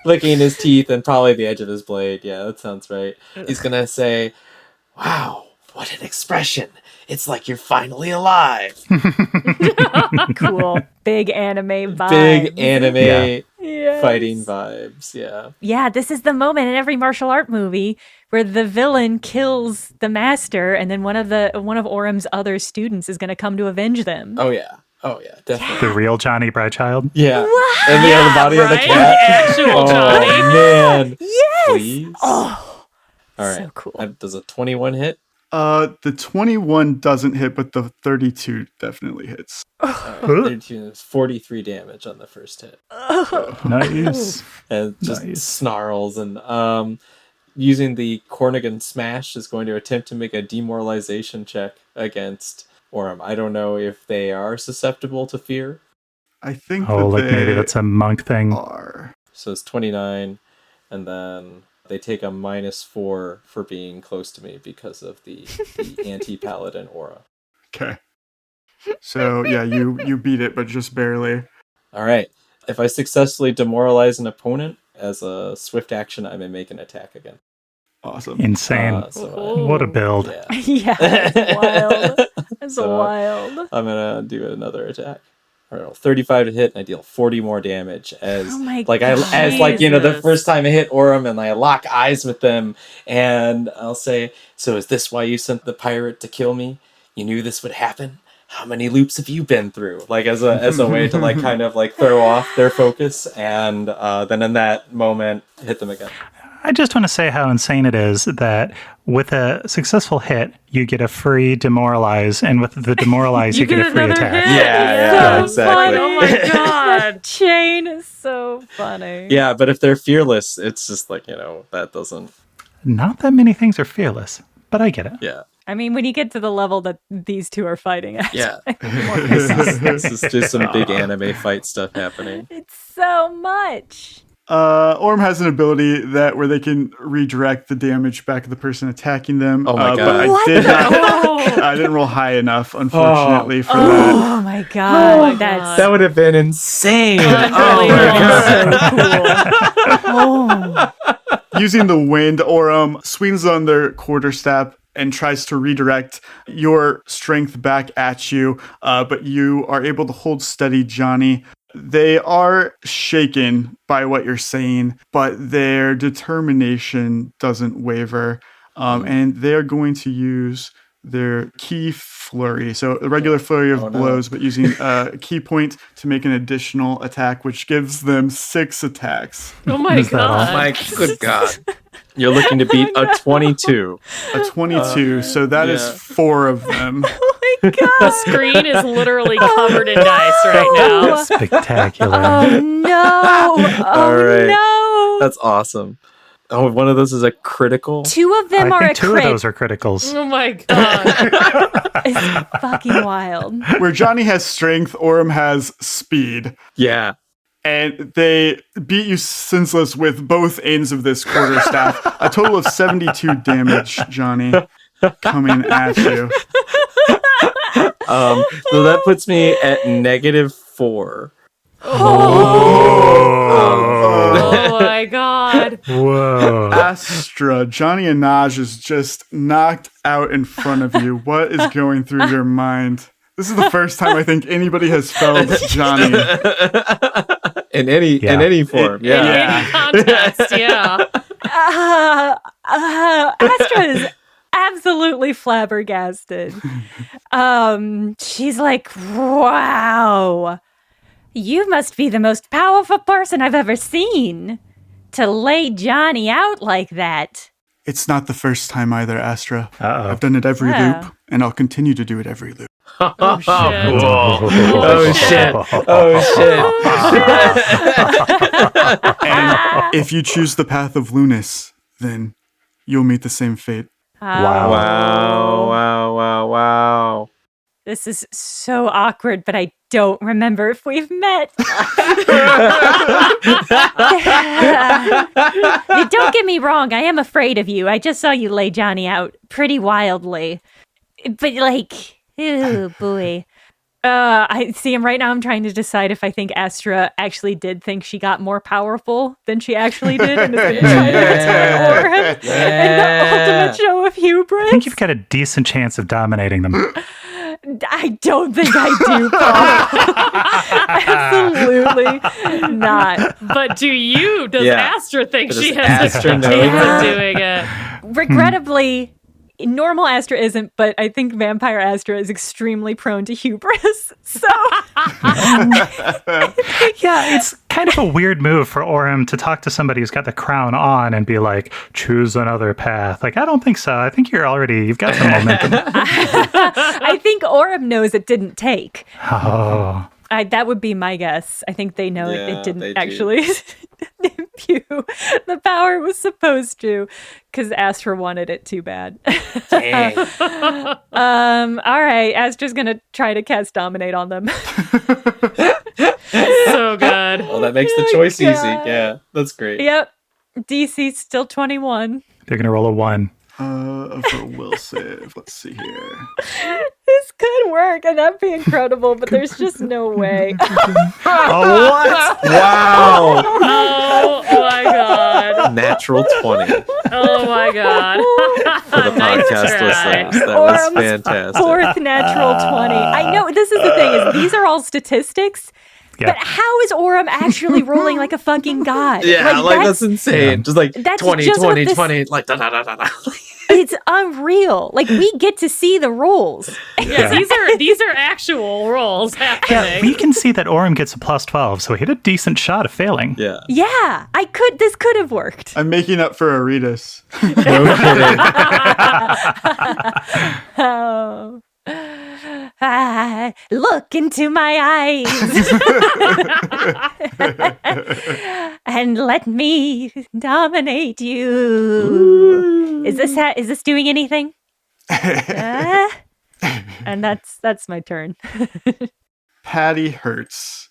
licking his teeth and probably the edge of his blade. Yeah, that sounds right. He's going to say, "Wow, what an expression. It's like you're finally alive." Cool. Big anime vibes. Big anime fighting vibes. Yeah. Yeah, this is the moment in every martial art movie where the villain kills the master, and then one of Orem's other students is going to come to avenge them. Oh yeah, definitely. The real Johnny Brightchild. Yeah. What? And the body of the right? cat. Actual Johnny. Man. Yes. Please. Oh, All right. so cool. Does a 21 hit? The 21 doesn't hit, but the 32 definitely hits. 32 is 43 damage on the first hit. Nice. And just snarls and using the Cornigan Smash is going to attempt to make a demoralization check against Orem. I don't know if they are susceptible to fear. I think maybe that's a monk thing. are. So it's 29, and then they take a -4 for being close to me because of the anti-paladin aura. Okay. So yeah, you beat it, but just barely. All right. If I successfully demoralize an opponent, as a swift action, I may make an attack again. Awesome. Insane. What a build. Yeah. Yeah, that's wild. That's So, wild. I'm going to do another attack. I don't know, 35 to hit, and I deal 40 more damage as the first time I hit Orem and I lock eyes with them, and I'll say, "So is this why you sent the pirate to kill me? You knew this would happen? How many loops have you been through?" Like as a way to like kind of like throw off their focus, and then in that moment hit them again. I just want to say how insane it is that with a successful hit, you get a free demoralize, and with the demoralize, you get a free attack. Hit. Yeah, exactly. Oh my god. That chain is so funny. Yeah, but if they're fearless, it's just like, that doesn't... Not that many things are fearless, but I get it. Yeah. I mean, when you get to the level that these two are fighting at. Yeah. This is just some big anime fight stuff happening. It's so much. Orem has an ability where they can redirect the damage back to the person attacking them. Oh my god! But I didn't roll high enough, unfortunately, for that. Oh my god! That would have been insane. Using the wind, Orem swings on their quarterstaff and tries to redirect your strength back at you, but you are able to hold steady, Johnny. They are shaken by what you're saying, but their determination doesn't waver, and they are going to use their key flurry. So a regular flurry of blows, but using a key point to make an additional attack, which gives them 6 attacks. Oh my god. Oh my good god. You're looking to beat a 22. A 22, so that is 4 of them. Oh my god! The screen is literally covered in dice right now. Spectacular. Oh no! All right. No! That's awesome. Oh, one of those is a critical. 2 of them are a I think 2 crit. of those are criticals. Oh my god. It's fucking wild. Where Johnny has strength, Orem has speed. Yeah. And they beat you senseless with both ends of this quarterstaff. A total of 72 damage, Johnny, coming at you. So that puts me at -4. Oh my god. Whoa. Astra, Johnny and Naj is just knocked out in front of you. What is going through your mind? This is the first time I think anybody has felled Johnny. In any form. In any context, yeah. Astra is absolutely flabbergasted. She's like, wow, you must be the most powerful person I've ever seen to lay Johnny out like that. It's not the first time either, Astra. Uh-oh. I've done it every Yeah. loop, and I'll continue to do it every loop. Oh shit. Oh shit. Oh shit. And if you choose the path of Lunas, then you'll meet the same fate. Wow. Wow. This is so awkward, but I don't remember if we've met. Don't get me wrong, I am afraid of you. I just saw you lay Johnny out pretty wildly. But like, oh boy. I see him right now. I'm trying to decide if I think Astra actually did think she got more powerful than she actually did, and is going to try to return Orem in the ultimate show of hubris. I think you've got a decent chance of dominating them. I don't think I do, Paul. Absolutely not. But do you? Does Astra think she has Astra a chance of doing it? Regrettably, normal Astra isn't, but I think vampire Astra is extremely prone to hubris. So, yeah, it's kind of a weird move for Orem to talk to somebody who's got the crown on and be like, choose another path. Like, I don't think so. I think you've got some momentum. I think Orem knows it didn't take. Oh. That would be my guess. I think they know it didn't actually imbue the power it was supposed to, because Astra wanted it too bad. Dang. All right, Astra's gonna try to cast Dominate on them. So good. Well, that makes the choice easy. Yeah, that's great. Yep. DC's still 21. They're going to roll a 1. For will save. Let's see here. This could work, and that'd be incredible, but there's just no way. Oh, what? Wow. Oh my god. Natural 20 Oh my god. for the Nice podcast try. listeners. That was Orem's fantastic. Fourth natural 20. I know, this is the thing, is these are all statistics. Yeah. But how is Orem actually rolling like a fucking god? Yeah, like that's insane. Yeah. Just like That's 20, just what 20, this- 20, like da da da da da. It's unreal. Like, we get to see the rolls. Yes, these are actual rolls happening. Yeah, we can see that Orem gets a plus 12, so he had a decent shot of failing. Yeah. Yeah, this could have worked. I'm making up for Aretas. No kidding. Oh. Look into my eyes and let me dominate you. Ooh. Is this doing anything? And that's my turn. Patty hurts.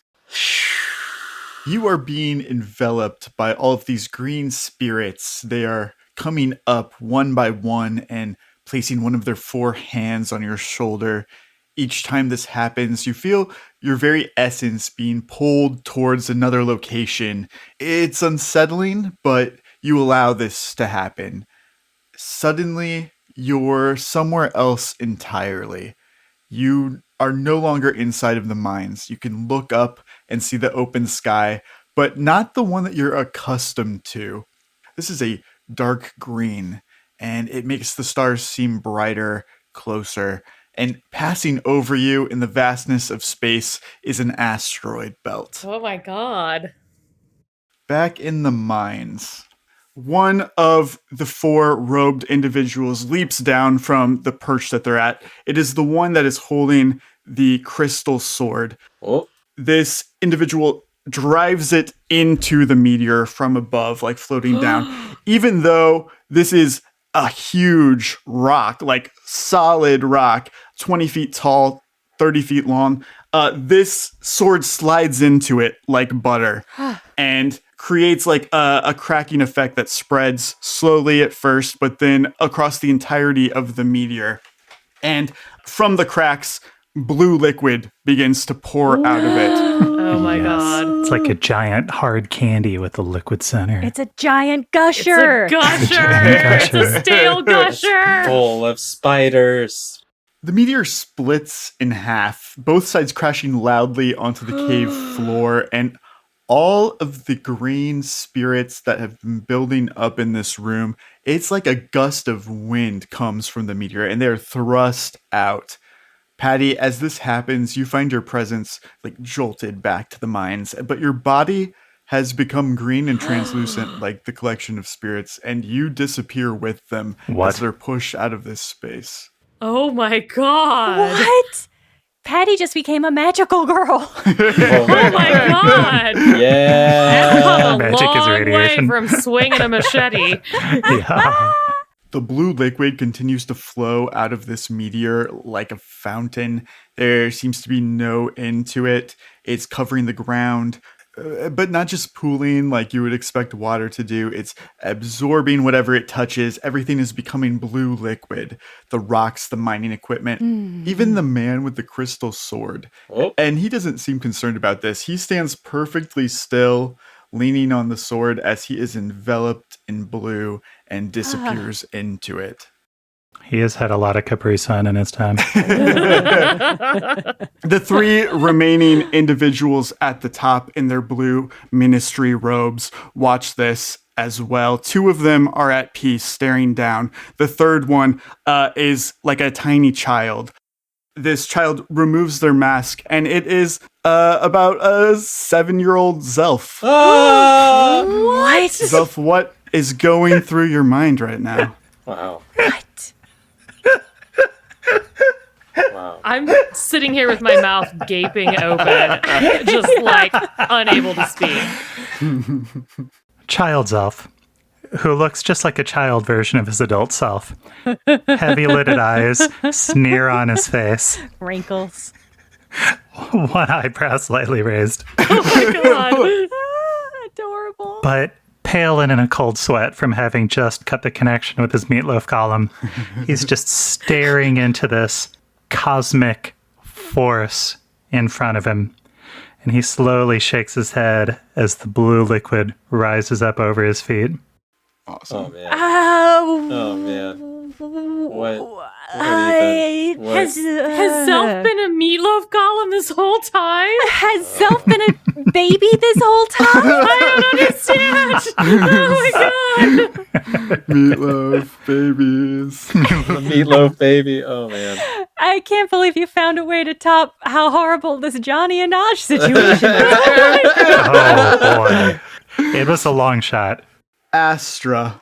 You are being enveloped by all of these green spirits. They are coming up one by one and placing one of their 4 hands on your shoulder. Each time this happens, you feel your very essence being pulled towards another location. It's unsettling, but you allow this to happen. Suddenly, you're somewhere else entirely. You are no longer inside of the mines. You can look up and see the open sky, but not the one that you're accustomed to. This is a dark green, and it makes the stars seem brighter, closer. And passing over you in the vastness of space is an asteroid belt. Oh my god. Back in the mines, one of the 4 robed individuals leaps down from the perch that they're at. It is the one that is holding the crystal sword. Oh. This individual drives it into the meteor from above, like floating down. Even though this is a huge rock, like solid rock, 20 feet tall, 30 feet long. This sword slides into it like butter and creates like a cracking effect that spreads slowly at first, but then across the entirety of the meteor. And from the cracks, blue liquid begins to pour out of it. Oh my god. It's like a giant hard candy with a liquid center. It's a giant gusher. It's a gusher. It's a It's a stale gusher. Full of spiders. The meteor splits in half, both sides crashing loudly onto the cave floor, and all of the green spirits that have been building up in this room, it's like a gust of wind comes from the meteor, and they're thrust out. Patty, as this happens, you find your presence like jolted back to the mines, but your body has become green and translucent like the collection of spirits, and you disappear with them as they're pushed out of this space. Oh my god. What? Patty just became a magical girl. Oh my god. Yeah. That's come a Magic is long way radiation. from swinging a machete. Yeah. The blue liquid continues to flow out of this meteor like a fountain. There seems to be no end to it. It's covering the ground, but not just pooling like you would expect water to do. It's absorbing whatever it touches. Everything is becoming blue liquid. The rocks, the mining equipment, even the man with the crystal sword. Oh. And he doesn't seem concerned about this. He stands perfectly still, leaning on the sword as he is enveloped in blue and disappears into it. He has had a lot of Capri Sun in his time. The three remaining individuals at the top in their blue ministry robes watch this as well. Two of them are at peace, staring down. The third one is like a tiny child. This child removes their mask, and it is about a 7-year-old Zelf. What? Zelf, what is going through your mind right now? Wow. What? Wow. I'm sitting here with my mouth gaping open, just like unable to speak. Child Zelf, who looks just like a child version of his adult self. Heavy-lidded eyes, sneer on his face, Wrinkles. one eyebrow slightly raised. Oh my god. Adorable. But pale and in a cold sweat from having just cut the connection with his meatloaf column. He's just staring into this cosmic force in front of him. And he slowly shakes his head as the blue liquid rises up over his feet. Awesome. Oh man. Oh man. What Has Zelf been a meatloaf golem this whole time? Has Zelf been a baby this whole time? I don't understand. Oh my god. Meatloaf babies. Meatloaf baby? Oh man. I can't believe you found a way to top how horrible this Janni and Astra situation is. Oh boy. It was a long shot. Astra.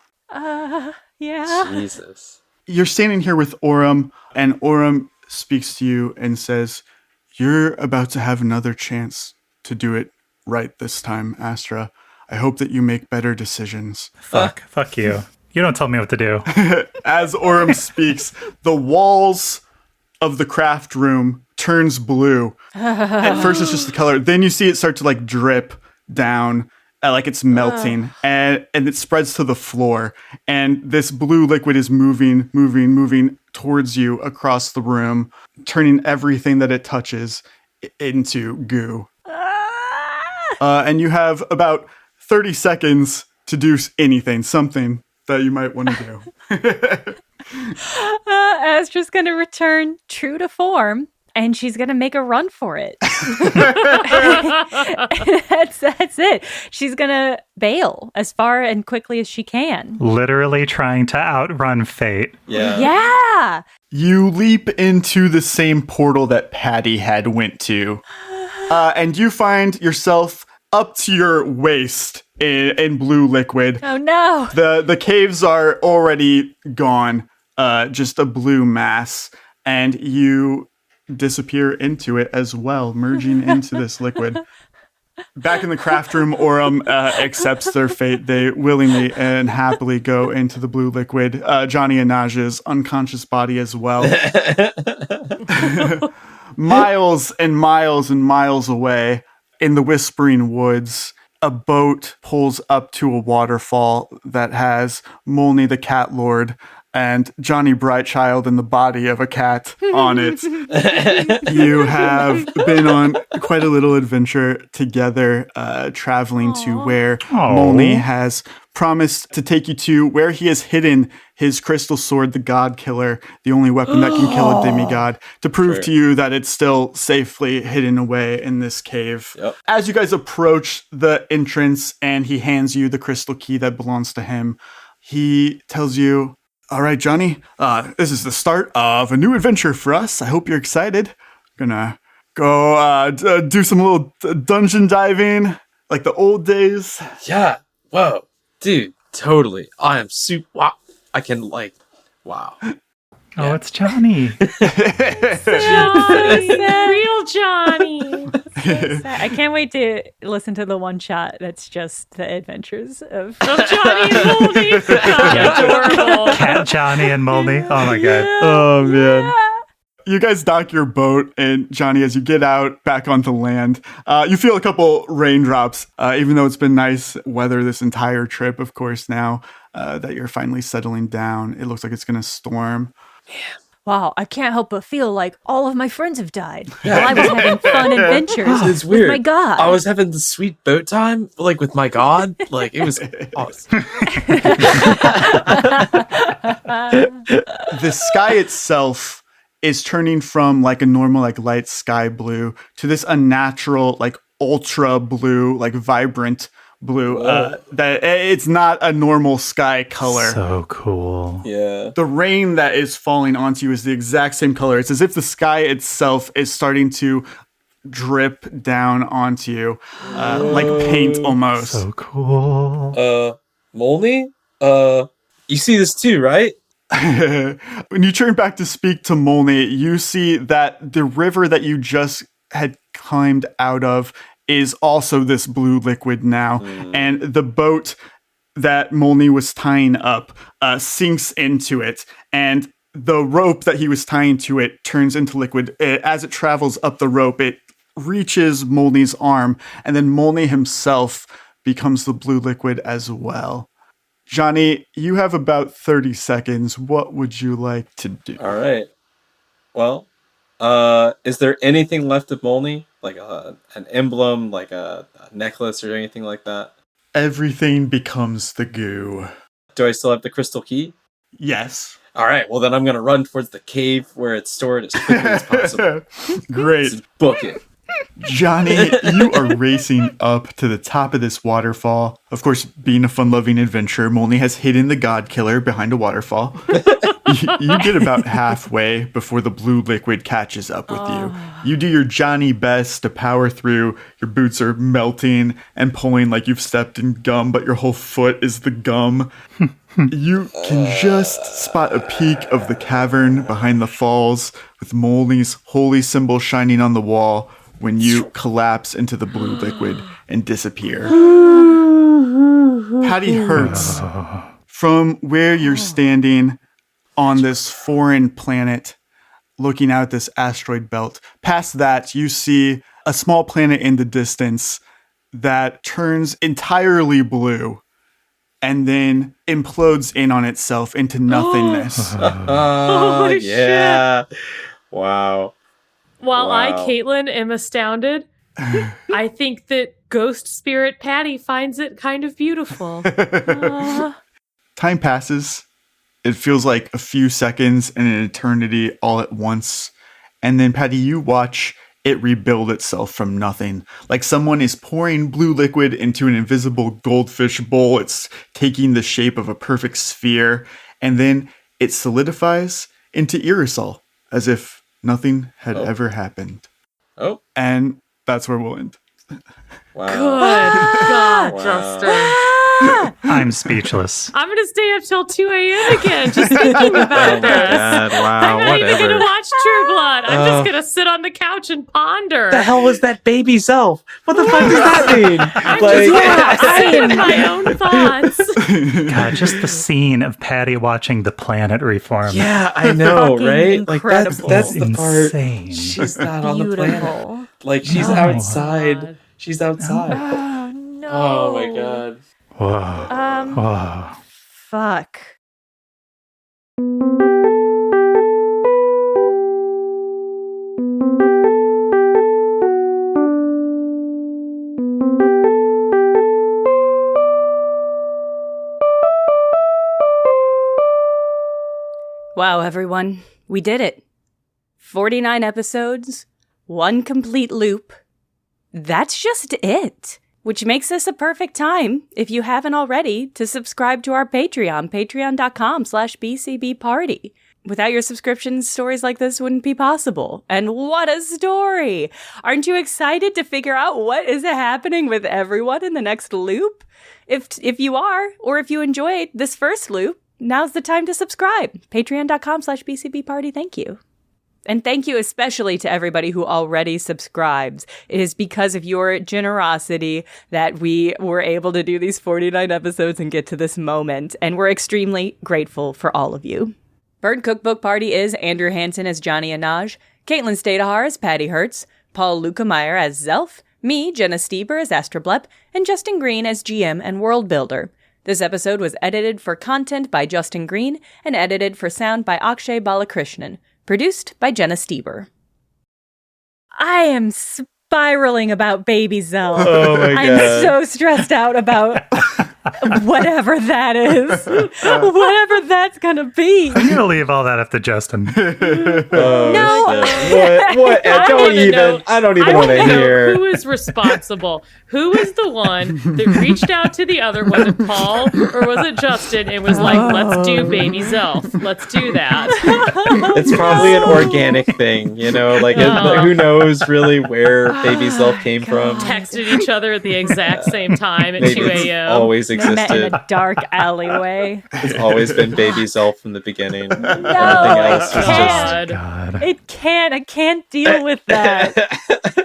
Yeah. Jesus. You're standing here with Aurum, and Aurum speaks to you and says, "You're about to have another chance to do it right this time, Astra. I hope that you make better decisions." Fuck you. You don't tell me what to do. As Aurum speaks, the walls of the craft room turns blue. At first it's just the color. Then you see it start to like drip down, like it's melting, and it spreads to the floor. And this blue liquid is moving towards you across the room, turning everything that it touches into goo. And you have about 30 seconds to do anything, something that you might want to do. Astra's going to return true to form, and she's going to make a run for it. That's it. She's going to bail as far and quickly as she can. Literally trying to outrun fate. Yeah. Yeah. You leap into the same portal that Patty had went to, and you find yourself up to your waist in blue liquid. Oh no. The caves are already gone, just a blue mass, and you disappear into it as well, merging into this liquid. Back in the craft room, Aurum accepts their fate. They willingly and happily go into the blue liquid. Janni and Naja's unconscious body as well. Miles and miles and miles away in the Whispering Woods, a boat pulls up to a waterfall that has Molny the Cat Lord and Johnny Brightchild in the body of a cat on it. You have been on quite a little adventure together, traveling to where Molny has promised to take you to, where he has hidden his crystal sword, the God Killer, the only weapon that can kill a demigod, to prove to you that it's still safely hidden away in this cave. Yep. As you guys approach the entrance and he hands you the crystal key that belongs to him, he tells you, "All right, Johnny, this is the start of a new adventure for us. I hope you're excited. Gonna go do some little dungeon diving, like the old days." Yeah. Whoa. Dude, totally. I am super. Wow. I can, like, wow. Oh, it's Johnny. Johnny, real Johnny. I can't wait to listen to the one shot that's just the adventures of Johnny and Moldy. Adorable. Cat Johnny and Moldy. Oh my god. Oh man. You guys dock your boat, and Johnny, as you get out back onto land, you feel a couple raindrops, even though it's been nice weather this entire trip, of course, now that you're finally settling down. It looks like it's going to storm. Yeah. Wow, I can't help but feel like all of my friends have died while I was having fun adventures It's weird. with my god. I was having the sweet boat time, like with my god. Like, it was awesome. The sky itself is turning from like a normal, like light sky blue to this unnatural, like ultra blue, like vibrant blue. That it's not a normal sky color. So cool. Yeah. The rain that is falling onto you is the exact same color. It's as if the sky itself is starting to drip down onto you, like paint almost. So cool. Moldy? You see this too, right? When you turn back to speak to Molny, you see that the river that you just had climbed out of is also this blue liquid now. And the boat that Molny was tying up sinks into it. And the rope that he was tying to it turns into liquid. As it travels up the rope, it reaches Molny's arm. And then Molny himself becomes the blue liquid as well. Johnny, you have about 30 seconds. What would you like to do? All right. Well, is there anything left of Molny? Like an emblem, like a necklace or anything like that? Everything becomes the goo. Do I still have the crystal key? Yes. All right. Well, then I'm going to run towards the cave where it's stored as quickly as possible. Great. Just book it. Johnny, you are racing up to the top of this waterfall. Of course, being a fun-loving adventurer, Molny has hidden the god killer behind a waterfall. You get about halfway before the blue liquid catches up with you. You do your Johnny best to power through. Your boots are melting and pulling like you've stepped in gum, but your whole foot is the gum. You can just spot a peek of the cavern behind the falls with Molny's holy symbol shining on the wall when you collapse into the blue liquid and disappear. Patty hurts from where you're standing on this foreign planet, looking out this asteroid belt. Past that, you see a small planet in the distance that turns entirely blue and then implodes in on itself into nothingness. Holy yeah. Wow. While I, Wow. Caitlin, am astounded, I think that ghost spirit Patty finds it kind of beautiful. Time passes. It feels like a few seconds and an eternity all at once. And then, Patty, you watch it rebuild itself from nothing. Like someone is pouring blue liquid into an invisible goldfish bowl. It's taking the shape of a perfect sphere. And then it solidifies into aerosol, as if nothing had ever happened. Oh. And that's where we'll end. Wow. Good God, Wow. Justin. I'm speechless. I'm going to stay up till 2 a.m. again just thinking about this. God, wow. I'm not even going to Whatever. watch True Blood. I'm just going to sit on the couch and ponder. The hell was that baby Zelf? What the fuck does that mean? I'm just in my own thoughts. God, just the scene of Patty watching the planet reform. Yeah, I know, Fucking right? Like that's incredible. the part. Insane. She's not on the planet. Beautiful. Like she's No. outside. She's outside. Oh no. Oh my god. Whoa. Whoa. Fuck. Wow, everyone. We did it. 49 episodes, one complete loop. That's just it. Which makes this a perfect time, if you haven't already, to subscribe to our Patreon, patreon.com/BCBParty. Without your subscriptions, stories like this wouldn't be possible. And what a story! Aren't you excited to figure out what is happening with everyone in the next loop? If you are, or if you enjoyed this first loop, now's the time to subscribe. Patreon.com/BCBParty. Thank you. And thank you especially to everybody who already subscribes. It is because of your generosity that we were able to do these 49 episodes and get to this moment. And we're extremely grateful for all of you. Burn Cookbook Party is Andrew Hansen as Janni and Astra, Caitlin Stayduhar as Patty Hertz, Paul Luetkemeyer as Zelf, me, Jenna Stoeber as Astra Blep, and Justin Green as GM and World Builder. This episode was edited for content by Justin Green and edited for sound by Akshay Balakrishnan. Produced by Jenna Stoeber. I am spiraling about baby Zelf. Oh my God. I'm so stressed out about whatever that is. Whatever that's gonna be. I'm gonna leave all that up to Justin. No. What? I don't even want to hear. Who is responsible? Who is the one that reached out to the other? Was it Paul or was it Justin? And was like, let's do baby Zelf. Let's do that. It's probably an organic thing, who knows really where baby Zelf came from. Texted each other at the exact same time at 2 a.m. Always They met in existed. a dark alleyway. It's always been baby Zelf from the beginning. Everything No, else was it just God. It can't. I can't deal with that.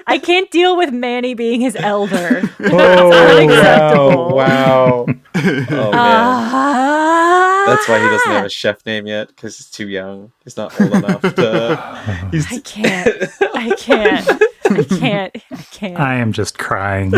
I can't deal with Manny being his elder. Unacceptable. Wow. Oh man. That's why he doesn't have Ah. a chef name yet, because he's too young. He's not old enough to. I can't. I can't. I am just crying.